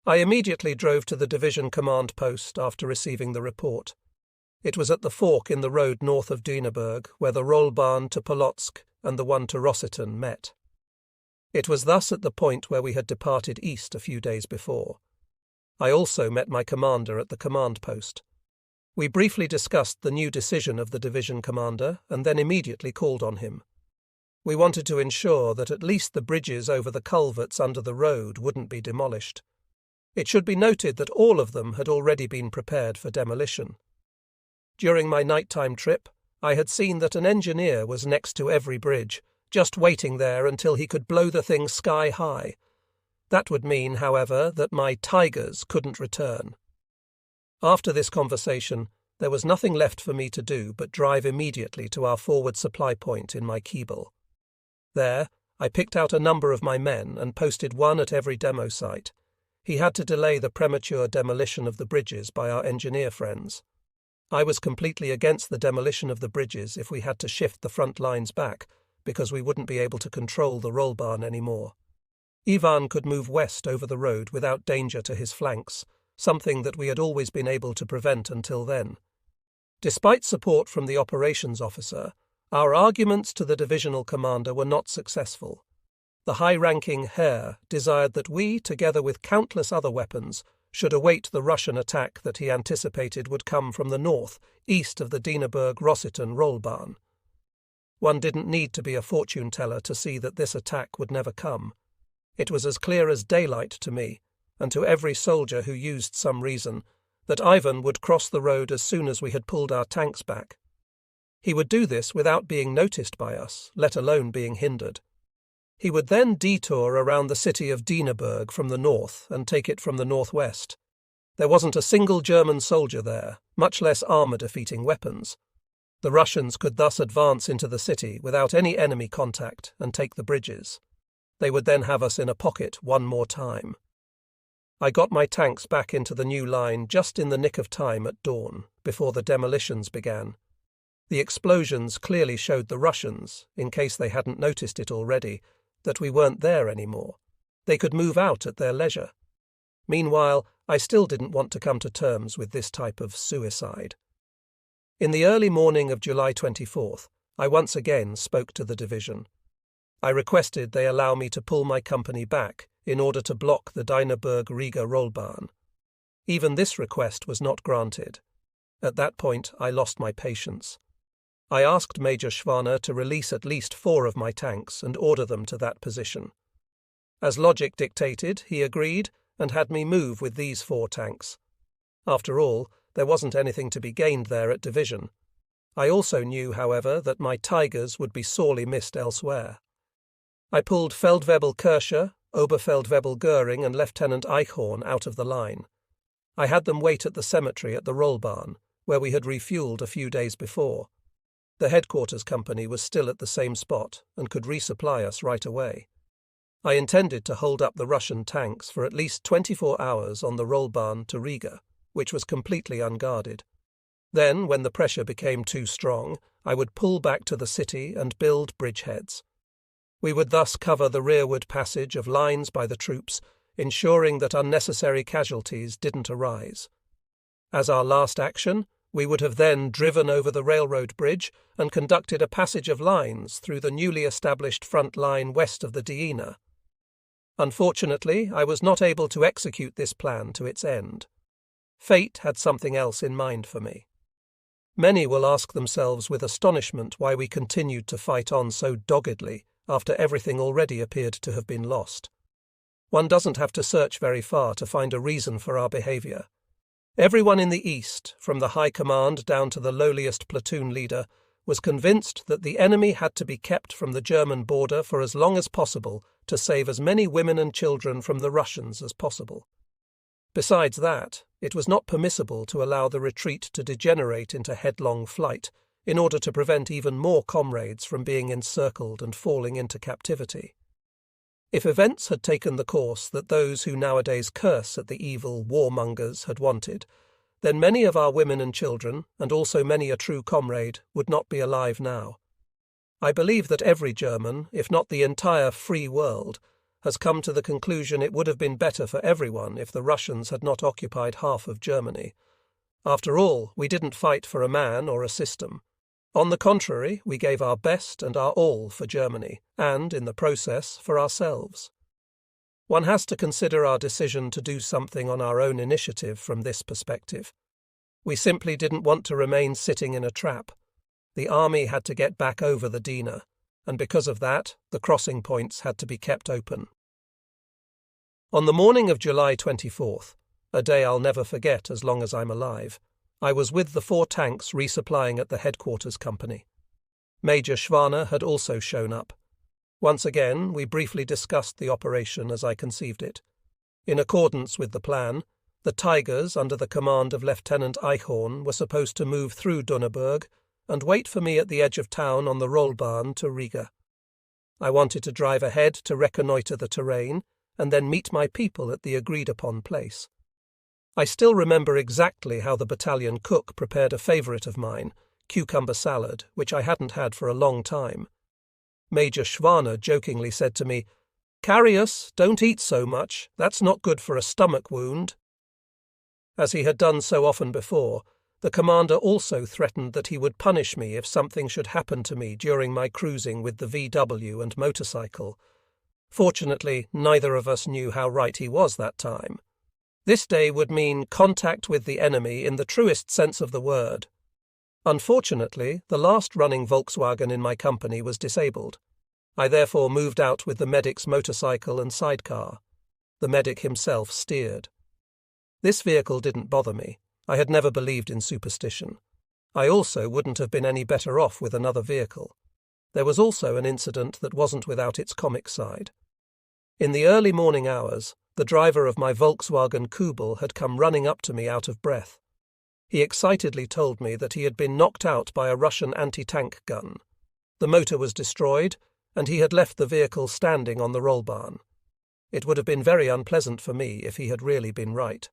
I immediately drove to the division command post after receiving the report. It was at the fork in the road north of Dieneberg where the Rollbahn to Polotsk and the one to Rossitten met. It was thus at the point where we had departed east a few days before. I also met my commander at the command post. We briefly discussed the new decision of the division commander and then immediately called on him. We wanted to ensure that at least the bridges over the culverts under the road wouldn't be demolished. It should be noted that all of them had already been prepared for demolition. During my nighttime trip, I had seen that an engineer was next to every bridge, just waiting there until he could blow the thing sky high. That would mean, however, that my Tigers couldn't return. After this conversation, there was nothing left for me to do but drive immediately to our forward supply point in my Kiebel. There, I picked out a number of my men and posted one at every demo site. He had to delay the premature demolition of the bridges by our engineer friends. I was completely against the demolition of the bridges if we had to shift the front lines back, because we wouldn't be able to control the Rollbahn anymore. Ivan could move west over the road without danger to his flanks, something that we had always been able to prevent until then. Despite support from the operations officer, our arguments to the divisional commander were not successful. The high-ranking Herr desired that we, together with countless other weapons, should await the Russian attack that he anticipated would come from the north, east of the Dieneburg-Rossitten Rollbahn. One didn't need to be a fortune-teller to see that this attack would never come. It was as clear as daylight to me, and to every soldier who used some reason, that Ivan would cross the road as soon as we had pulled our tanks back. He would do this without being noticed by us, let alone being hindered. He would then detour around the city of Dieneburg from the north and take it from the northwest. There wasn't a single German soldier there, much less armour-defeating weapons. The Russians could thus advance into the city without any enemy contact and take the bridges. They would then have us in a pocket one more time. I got my tanks back into the new line just in the nick of time at dawn, before the demolitions began. The explosions clearly showed the Russians, in case they hadn't noticed it already, that we weren't there anymore. They could move out at their leisure. Meanwhile, I still didn't want to come to terms with this type of suicide. In the early morning of July 24th, I once again spoke to the division. I requested they allow me to pull my company back in order to block the Dieneburg-Riga Rollbahn. Even this request was not granted. At that point, I lost my patience. I asked Major Schwaner to release at least 4 of my tanks and order them to that position. As logic dictated, he agreed and had me move with these 4 tanks. After all, there wasn't anything to be gained there at division. I also knew, however, that my Tigers would be sorely missed elsewhere. I pulled Feldwebel Kirscher, Oberfeldwebel Göring and Lieutenant Eichhorn out of the line. I had them wait at the cemetery at the Rollbahn, where we had refueled a few days before. The headquarters company was still at the same spot and could resupply us right away. I intended to hold up the Russian tanks for at least 24 hours on the Rollbahn to Riga, which was completely unguarded. Then, when the pressure became too strong, I would pull back to the city and build bridgeheads. We would thus cover the rearward passage of lines by the troops, ensuring that unnecessary casualties didn't arise. As our last action, we would have then driven over the railroad bridge and conducted a passage of lines through the newly established front line west of the Diener. Unfortunately, I was not able to execute this plan to its end. Fate had something else in mind for me. Many will ask themselves with astonishment why we continued to fight on so doggedly after everything already appeared to have been lost. One doesn't have to search very far to find a reason for our behaviour. Everyone in the East, from the high command down to the lowliest platoon leader, was convinced that the enemy had to be kept from the German border for as long as possible to save as many women and children from the Russians as possible. Besides that, it was not permissible to allow the retreat to degenerate into headlong flight in order to prevent even more comrades from being encircled and falling into captivity. If events had taken the course that those who nowadays curse at the evil warmongers had wanted, then many of our women and children, and also many a true comrade, would not be alive now. I believe that every German, if not the entire free world, has come to the conclusion it would have been better for everyone if the Russians had not occupied half of Germany. After all, we didn't fight for a man or a system. On the contrary, we gave our best and our all for Germany, and, in the process, for ourselves. One has to consider our decision to do something on our own initiative from this perspective. We simply didn't want to remain sitting in a trap. The army had to get back over the Diener, and because of that, the crossing points had to be kept open. On the morning of July 24th, a day I'll never forget as long as I'm alive, I was with the 4 tanks resupplying at the headquarters company. Major Schwaner had also shown up. Once again, we briefly discussed the operation as I conceived it. In accordance with the plan, the Tigers, under the command of Lieutenant Eichhorn, were supposed to move through Dunneburg and wait for me at the edge of town on the Rollbahn to Riga. I wanted to drive ahead to reconnoitre the terrain and then meet my people at the agreed-upon place. I still remember exactly how the battalion cook prepared a favourite of mine, cucumber salad, which I hadn't had for a long time. Major Schwaner jokingly said to me, "Carius, don't eat so much, that's not good for a stomach wound." As he had done so often before, the commander also threatened that he would punish me if something should happen to me during my cruising with the VW and motorcycle. Fortunately, neither of us knew how right he was that time. This day would mean contact with the enemy in the truest sense of the word. Unfortunately, the last running Volkswagen in my company was disabled. I therefore moved out with the medic's motorcycle and sidecar. The medic himself steered. This vehicle didn't bother me. I had never believed in superstition. I also wouldn't have been any better off with another vehicle. There was also an incident that wasn't without its comic side. In the early morning hours, the driver of my Volkswagen Kubel had come running up to me out of breath. He excitedly told me that he had been knocked out by a Russian anti-tank gun. The motor was destroyed, and he had left the vehicle standing on the roll barn. It would have been very unpleasant for me if he had really been right.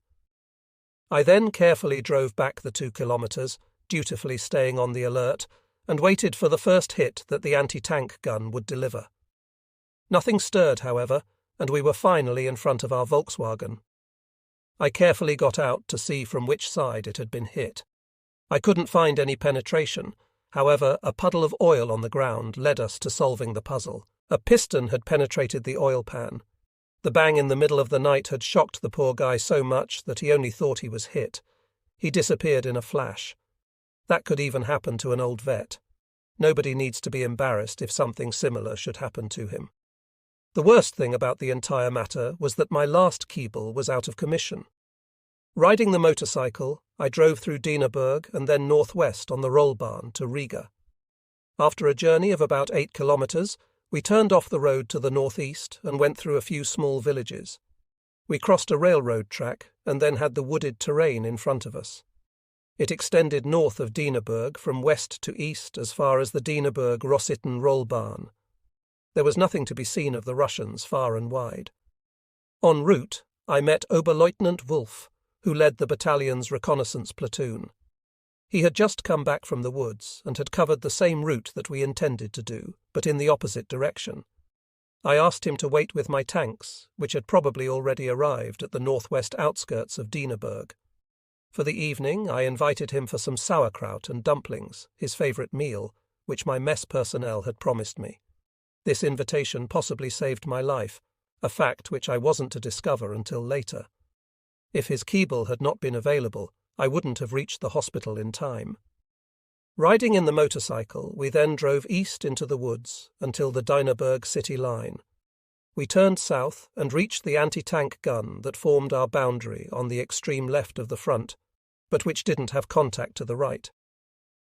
I then carefully drove back the 2 kilometres, dutifully staying on the alert, and waited for the first hit that the anti-tank gun would deliver. Nothing stirred, however, and we were finally in front of our Volkswagen. I carefully got out to see from which side it had been hit. I couldn't find any penetration. However, a puddle of oil on the ground led us to solving the puzzle. A piston had penetrated the oil pan. The bang in the middle of the night had shocked the poor guy so much that he only thought he was hit. He disappeared in a flash. That could even happen to an old vet. Nobody needs to be embarrassed if something similar should happen to him. The worst thing about the entire matter was that my last Keeble was out of commission. Riding the motorcycle, I drove through Dienerberg and then northwest on the Rollbahn to Riga. After a journey of about 8 kilometres, we turned off the road to the northeast and went through a few small villages. We crossed a railroad track and then had the wooded terrain in front of us. It extended north of Dienerberg from west to east as far as the Dienerberg-Rossitten Rollbahn. There was nothing to be seen of the Russians far and wide. En route, I met Oberleutnant Wolf, who led the battalion's reconnaissance platoon. He had just come back from the woods and had covered the same route that we intended to do, but in the opposite direction. I asked him to wait with my tanks, which had probably already arrived at the northwest outskirts of Dienerberg. For the evening, I invited him for some sauerkraut and dumplings, his favourite meal, which my mess personnel had promised me. This invitation possibly saved my life, a fact which I wasn't to discover until later. If his Keeble had not been available, I wouldn't have reached the hospital in time. Riding in the motorcycle, we then drove east into the woods until the Dienerberg city line. We turned south and reached the anti-tank gun that formed our boundary on the extreme left of the front, but which didn't have contact to the right.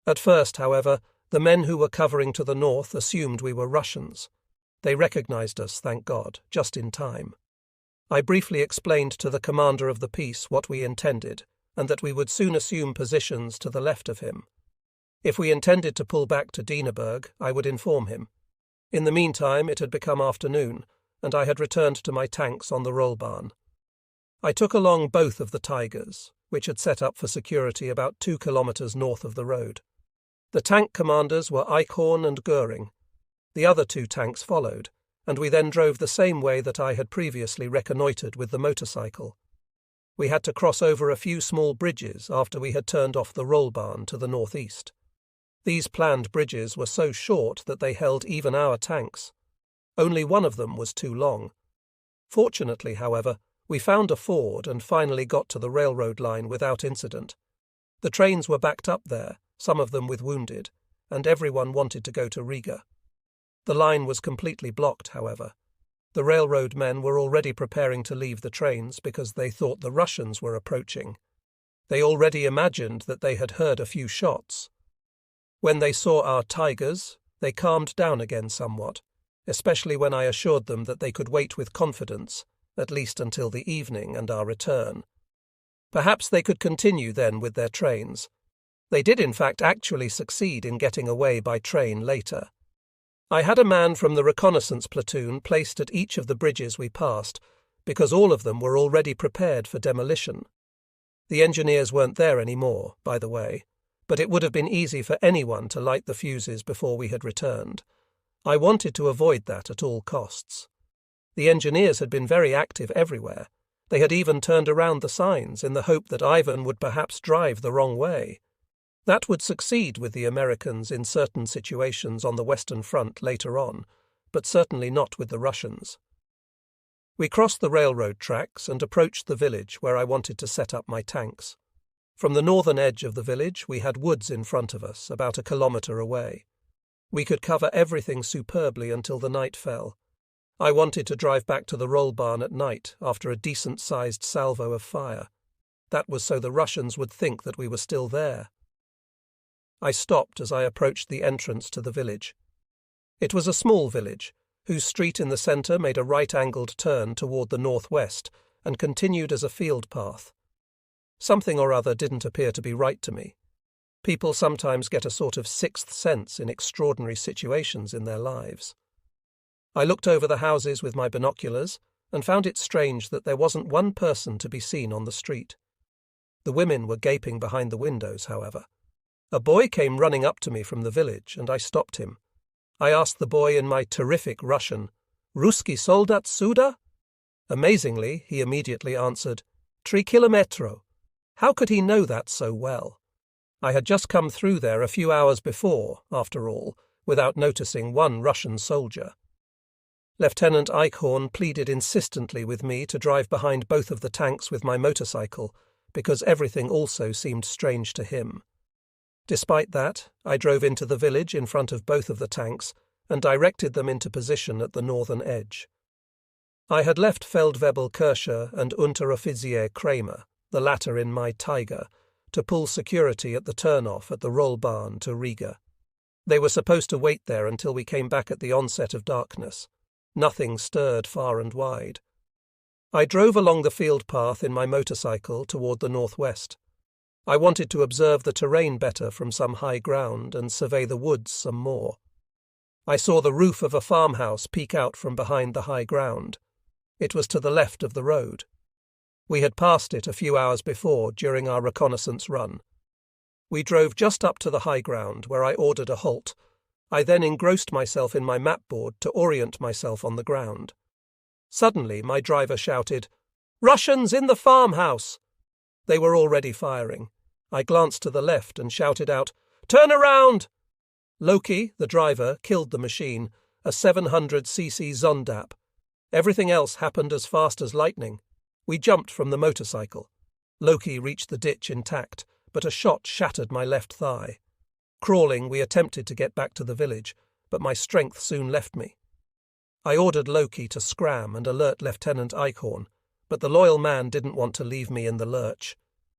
At first, however, the men who were covering to the north assumed we were Russians. They recognized us, thank God, just in time. I briefly explained to the commander of the piece what we intended, and that we would soon assume positions to the left of him. If we intended to pull back to Dienerberg, I would inform him. In the meantime, it had become afternoon, and I had returned to my tanks on the Rollbahn. I took along both of the Tigers, which had set up for security about 2 kilometres north of the road. The tank commanders were Eichhorn and Göring. The other 2 tanks followed, and we then drove the same way that I had previously reconnoitred with the motorcycle. We had to cross over a few small bridges after we had turned off the Rollbahn to the northeast. These planned bridges were so short that they held even our tanks. Only one of them was too long. Fortunately, however, we found a ford and finally got to the railroad line without incident. The trains were backed up there, some of them with wounded, and everyone wanted to go to Riga. The line was completely blocked, however. The railroad men were already preparing to leave the trains because they thought the Russians were approaching. They already imagined that they had heard a few shots. When they saw our Tigers, they calmed down again somewhat, especially when I assured them that they could wait with confidence, at least until the evening and our return. Perhaps they could continue then with their trains. They did in fact actually succeed in getting away by train later. I had a man from the reconnaissance platoon placed at each of the bridges we passed, because all of them were already prepared for demolition. The engineers weren't there anymore, by the way, but it would have been easy for anyone to light the fuses before we had returned. I wanted to avoid that at all costs. The engineers had been very active everywhere. They had even turned around the signs in the hope that Ivan would perhaps drive the wrong way. That would succeed with the Americans in certain situations on the Western Front later on, but certainly not with the Russians. We crossed the railroad tracks and approached the village where I wanted to set up my tanks. From the northern edge of the village we had woods in front of us, about a kilometre away. We could cover everything superbly until the night fell. I wanted to drive back to the roll barn at night after a decent-sized salvo of fire. That was so the Russians would think that we were still there. I stopped as I approached the entrance to the village. It was a small village, whose street in the centre made a right-angled turn toward the northwest and continued as a field path. Something or other didn't appear to be right to me. People sometimes get a sort of sixth sense in extraordinary situations in their lives. I looked over the houses with my binoculars and found it strange that there wasn't one person to be seen on the street. The women were gaping behind the windows, however. A boy came running up to me from the village, and I stopped him. I asked the boy in my terrific Russian, "Ruski soldat suda?" Amazingly, he immediately answered, "3 kilometro." How could he know that so well? I had just come through there a few hours before, after all, without noticing one Russian soldier. Lieutenant Eichhorn pleaded insistently with me to drive behind both of the tanks with my motorcycle, because everything also seemed strange to him. Despite that, I drove into the village in front of both of the tanks and directed them into position at the northern edge. I had left Feldwebel Kirscher and Unteroffizier Kramer, the latter in my Tiger, to pull security at the turn-off at the roll barn to Riga. They were supposed to wait there until we came back at the onset of darkness. Nothing stirred far and wide. I drove along the field path in my motorcycle toward the northwest. I wanted to observe the terrain better from some high ground and survey the woods some more. I saw the roof of a farmhouse peek out from behind the high ground. It was to the left of the road. We had passed it a few hours before during our reconnaissance run. We drove just up to the high ground, where I ordered a halt. I then engrossed myself in my mapboard to orient myself on the ground. Suddenly my driver shouted, "Russians in the farmhouse!" They were already firing. I glanced to the left and shouted out, "Turn around!" Loki, the driver, killed the machine, a 700cc Zondap. Everything else happened as fast as lightning. We jumped from the motorcycle. Loki reached the ditch intact, but a shot shattered my left thigh. Crawling, we attempted to get back to the village, but my strength soon left me. I ordered Loki to scram and alert Lieutenant Eichhorn, but the loyal man didn't want to leave me in the lurch.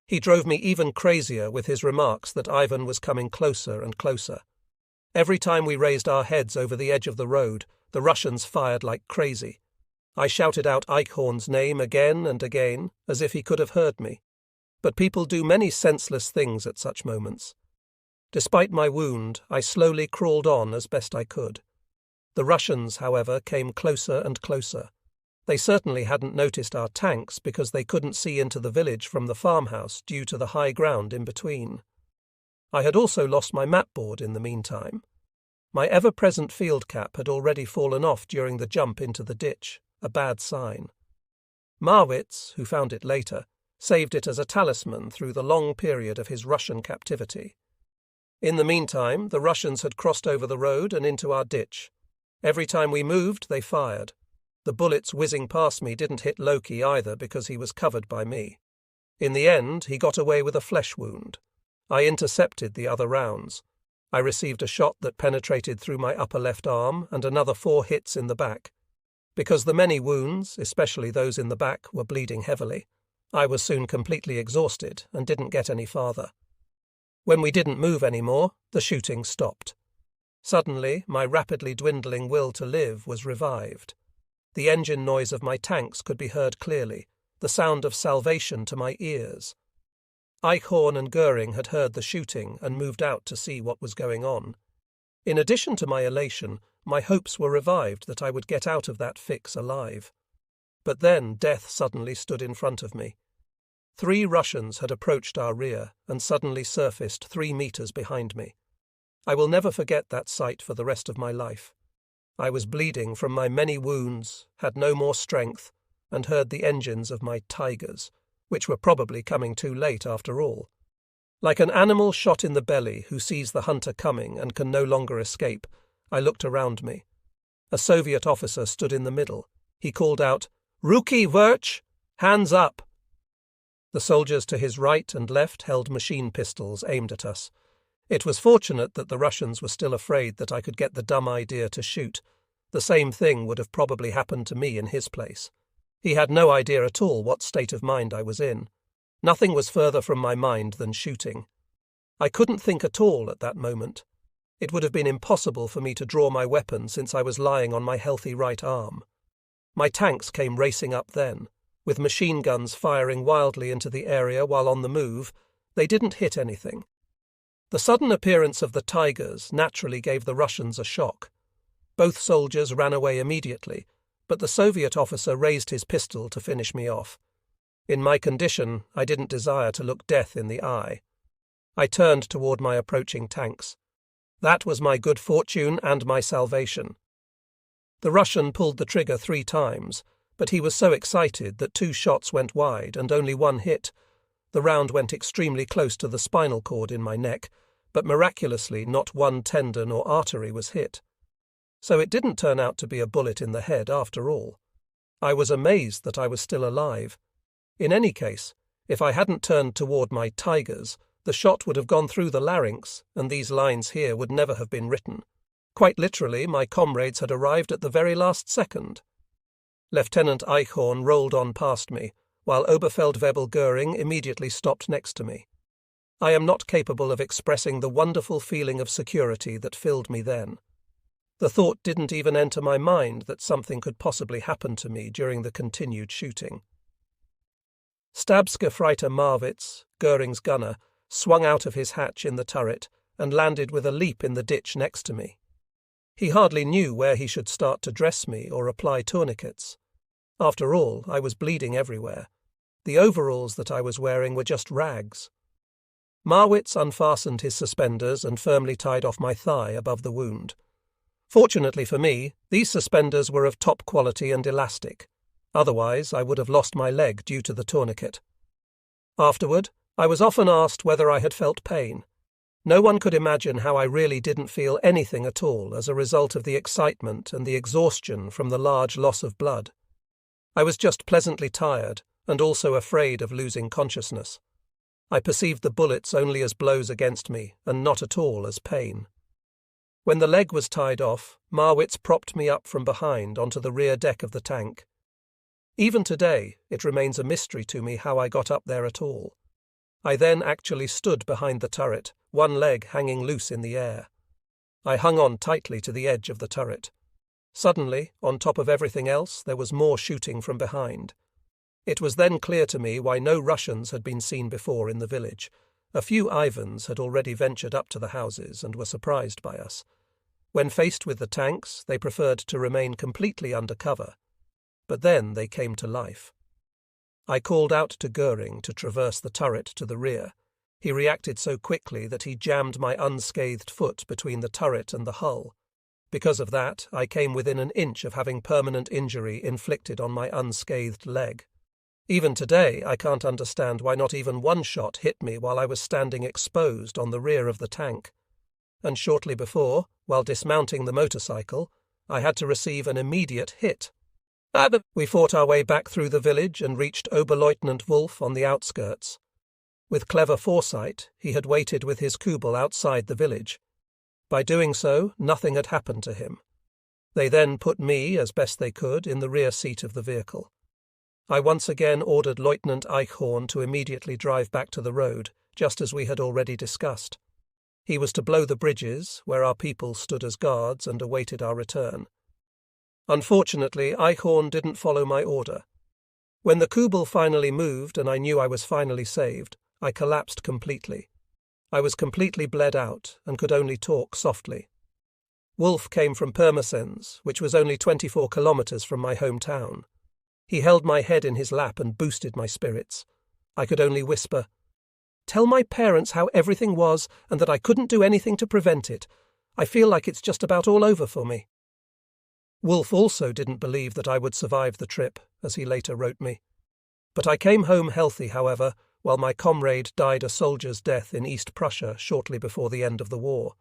He drove me even crazier with his remarks that Ivan was coming closer and closer. Every time we raised our heads over the edge of the road, the Russians fired like crazy. I shouted out Eichhorn's name again and again, as if he could have heard me. But people do many senseless things at such moments. Despite my wound, I slowly crawled on as best I could. The Russians, however, came closer and closer. They certainly hadn't noticed our tanks because they couldn't see into the village from the farmhouse due to the high ground in between. I had also lost my mapboard in the meantime. My ever-present field cap had already fallen off during the jump into the ditch, a bad sign. Marwitz, who found it later, saved it as a talisman through the long period of his Russian captivity. In the meantime, the Russians had crossed over the road and into our ditch. Every time we moved, they fired. The bullets whizzing past me didn't hit Loki either because he was covered by me. In the end, he got away with a flesh wound. I intercepted the other rounds. I received a shot that penetrated through my upper left arm and another 4 hits in the back. Because the many wounds, especially those in the back, were bleeding heavily, I was soon completely exhausted and didn't get any farther. When we didn't move anymore, the shooting stopped. Suddenly, my rapidly dwindling will to live was revived. The engine noise of my tanks could be heard clearly, the sound of salvation to my ears. Eichhorn and Goering had heard the shooting and moved out to see what was going on. In addition to my elation, my hopes were revived that I would get out of that fix alive. But then death suddenly stood in front of me. 3 Russians had approached our rear and suddenly surfaced 3 meters behind me. I will never forget that sight for the rest of my life. I was bleeding from my many wounds, had no more strength, and heard the engines of my tigers, which were probably coming too late after all. Like an animal shot in the belly who sees the hunter coming and can no longer escape, I looked around me. A Soviet officer stood in the middle. He called out, "Ruki Virch! Hands up!" The soldiers to his right and left held machine pistols aimed at us. It was fortunate that the Russians were still afraid that I could get the dumb idea to shoot. The same thing would have probably happened to me in his place. He had no idea at all what state of mind I was in. Nothing was further from my mind than shooting. I couldn't think at all at that moment. It would have been impossible for me to draw my weapon since I was lying on my healthy right arm. My tanks came racing up then. With machine guns firing wildly into the area while on the move, they didn't hit anything. The sudden appearance of the tigers naturally gave the Russians a shock. Both soldiers ran away immediately, but the Soviet officer raised his pistol to finish me off. In my condition, I didn't desire to look death in the eye. I turned toward my approaching tanks. That was my good fortune and my salvation. The Russian pulled the trigger 3 times, but he was so excited that 2 shots went wide and only 1 hit. The round went extremely close to the spinal cord in my neck, but miraculously not 1 tendon or artery was hit. So it didn't turn out to be a bullet in the head after all. I was amazed that I was still alive. In any case, if I hadn't turned toward my tigers, the shot would have gone through the larynx, and these lines here would never have been written. Quite literally, my comrades had arrived at the very last second. Lieutenant Eichhorn rolled on past me, while Oberfeldwebel Göring immediately stopped next to me. I am not capable of expressing the wonderful feeling of security that filled me then. The thought didn't even enter my mind that something could possibly happen to me during the continued shooting. Stabsgefreiter Marwitz, Göring's gunner, swung out of his hatch in the turret and landed with a leap in the ditch next to me. He hardly knew where he should start to dress me or apply tourniquets. After all, I was bleeding everywhere. The overalls that I was wearing were just rags. Marwitz unfastened his suspenders and firmly tied off my thigh above the wound. Fortunately for me, these suspenders were of top quality and elastic. Otherwise, I would have lost my leg due to the tourniquet. Afterward, I was often asked whether I had felt pain. No one could imagine how I really didn't feel anything at all as a result of the excitement and the exhaustion from the large loss of blood. I was just pleasantly tired and also afraid of losing consciousness. I perceived the bullets only as blows against me and not at all as pain. When the leg was tied off, Marwitz propped me up from behind onto the rear deck of the tank. Even today, it remains a mystery to me how I got up there at all. I then actually stood behind the turret, one leg hanging loose in the air. I hung on tightly to the edge of the turret. Suddenly, on top of everything else, there was more shooting from behind. It was then clear to me why no Russians had been seen before in the village. A few Ivans had already ventured up to the houses and were surprised by us. When faced with the tanks, they preferred to remain completely under cover. But then they came to life. I called out to Göring to traverse the turret to the rear. He reacted so quickly that he jammed my unscathed foot between the turret and the hull. Because of that, I came within an inch of having permanent injury inflicted on my unscathed leg. Even today, I can't understand why not even one shot hit me while I was standing exposed on the rear of the tank. And shortly before, while dismounting the motorcycle, I had to receive an immediate hit. We fought our way back through the village and reached Oberleutnant Wolf on the outskirts. With clever foresight, he had waited with his Kubel outside the village. By doing so, nothing had happened to him. They then put me, as best they could, in the rear seat of the vehicle. I once again ordered Lieutenant Eichhorn to immediately drive back to the road, just as we had already discussed. He was to blow the bridges, where our people stood as guards and awaited our return. Unfortunately, Eichhorn didn't follow my order. When the Kubel finally moved and I knew I was finally saved, I collapsed completely. I was completely bled out and could only talk softly. Wolf came from Pirmasens, which was only 24 kilometers from my hometown. He held my head in his lap and boosted my spirits. I could only whisper, "Tell my parents how everything was and that I couldn't do anything to prevent it. I feel like it's just about all over for me." Wolf also didn't believe that I would survive the trip, as he later wrote me. But I came home healthy, however, while my comrade died a soldier's death in East Prussia shortly before the end of the war.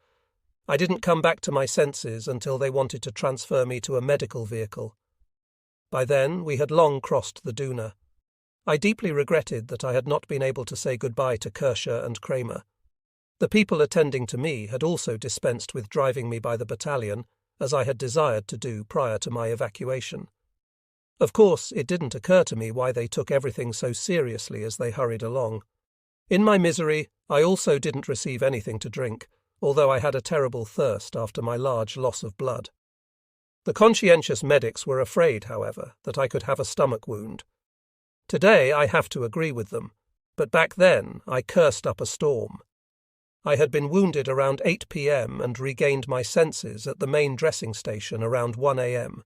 I didn't come back to my senses until they wanted to transfer me to a medical vehicle. By then, we had long crossed the Duna. I deeply regretted that I had not been able to say goodbye to Kirscher and Kramer. The people attending to me had also dispensed with driving me by the battalion, as I had desired to do prior to my evacuation. Of course, it didn't occur to me why they took everything so seriously as they hurried along. In my misery, I also didn't receive anything to drink, although I had a terrible thirst after my large loss of blood. The conscientious medics were afraid, however, that I could have a stomach wound. Today I have to agree with them, but back then I cursed up a storm. I had been wounded around 8 p.m. and regained my senses at the main dressing station around 1 a.m.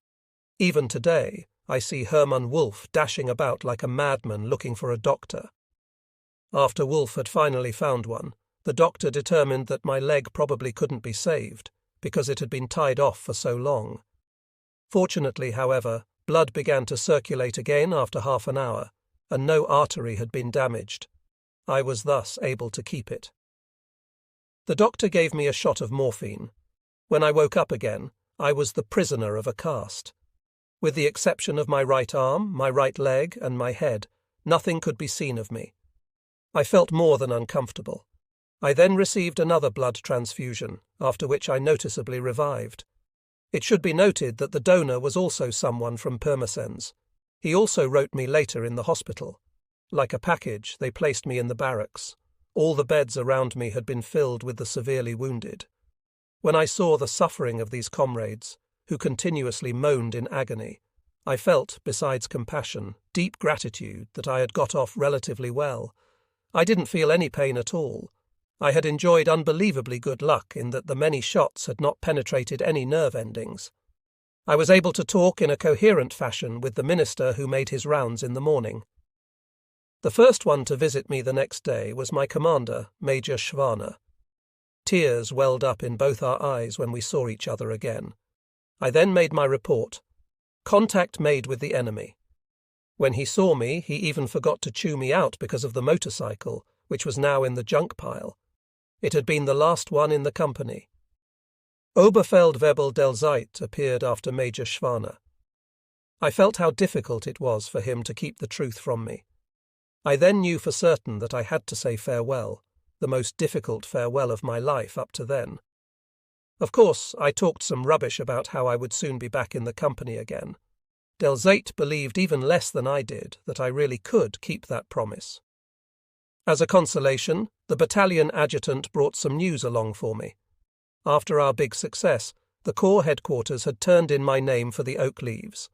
Even today, I see Hermann Wolf dashing about like a madman looking for a doctor. After Wolf had finally found one, the doctor determined that my leg probably couldn't be saved, because it had been tied off for so long. Fortunately, however, blood began to circulate again after half an hour, and no artery had been damaged. I was thus able to keep it. The doctor gave me a shot of morphine. When I woke up again, I was the prisoner of a cast. With the exception of my right arm, my right leg, and my head, nothing could be seen of me. I felt more than uncomfortable. I then received another blood transfusion, after which I noticeably revived. It should be noted that the donor was also someone from Pirmasens. He also wrote me later in the hospital. Like a package, they placed me in the barracks. All the beds around me had been filled with the severely wounded. When I saw the suffering of these comrades, who continuously moaned in agony, I felt, besides compassion, deep gratitude that I had got off relatively well. I didn't feel any pain at all. I had enjoyed unbelievably good luck in that the many shots had not penetrated any nerve endings. I was able to talk in a coherent fashion with the minister who made his rounds in the morning. The first one to visit me the next day was my commander, Major Schwaner. Tears welled up in both our eyes when we saw each other again. I then made my report. Contact made with the enemy. When he saw me, he even forgot to chew me out because of the motorcycle, which was now in the junk pile. It had been the last one in the company. Oberfeldwebel del Zeit appeared after Major Schwaner. I felt how difficult it was for him to keep the truth from me. I then knew for certain that I had to say farewell, the most difficult farewell of my life up to then. Of course, I talked some rubbish about how I would soon be back in the company again. Del Zeit believed even less than I did that I really could keep that promise. As a consolation, the battalion adjutant brought some news along for me. After our big success, the Corps headquarters had turned in my name for the oak leaves.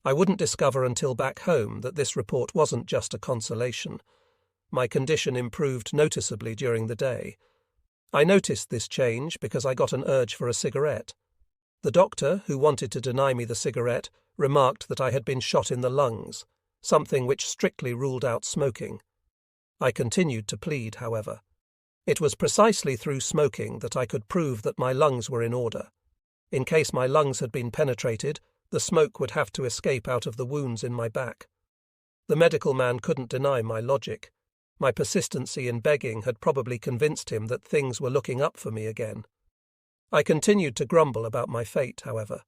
I wouldn't discover until back home that this report wasn't just a consolation. My condition improved noticeably during the day. I noticed this change because I got an urge for a cigarette. The doctor, who wanted to deny me the cigarette, remarked that I had been shot in the lungs, something which strictly ruled out smoking. I continued to plead, however. It was precisely through smoking that I could prove that my lungs were in order. In case my lungs had been penetrated, the smoke would have to escape out of the wounds in my back. The medical man couldn't deny my logic. My persistency in begging had probably convinced him that things were looking up for me again. I continued to grumble about my fate, however.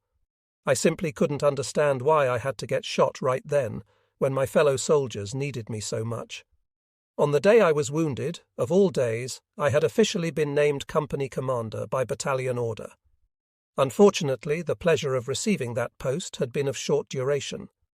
I simply couldn't understand why I had to get shot right then, when my fellow soldiers needed me so much. On the day I was wounded, of all days, I had officially been named company commander by battalion order. Unfortunately, the pleasure of receiving that post had been of short duration.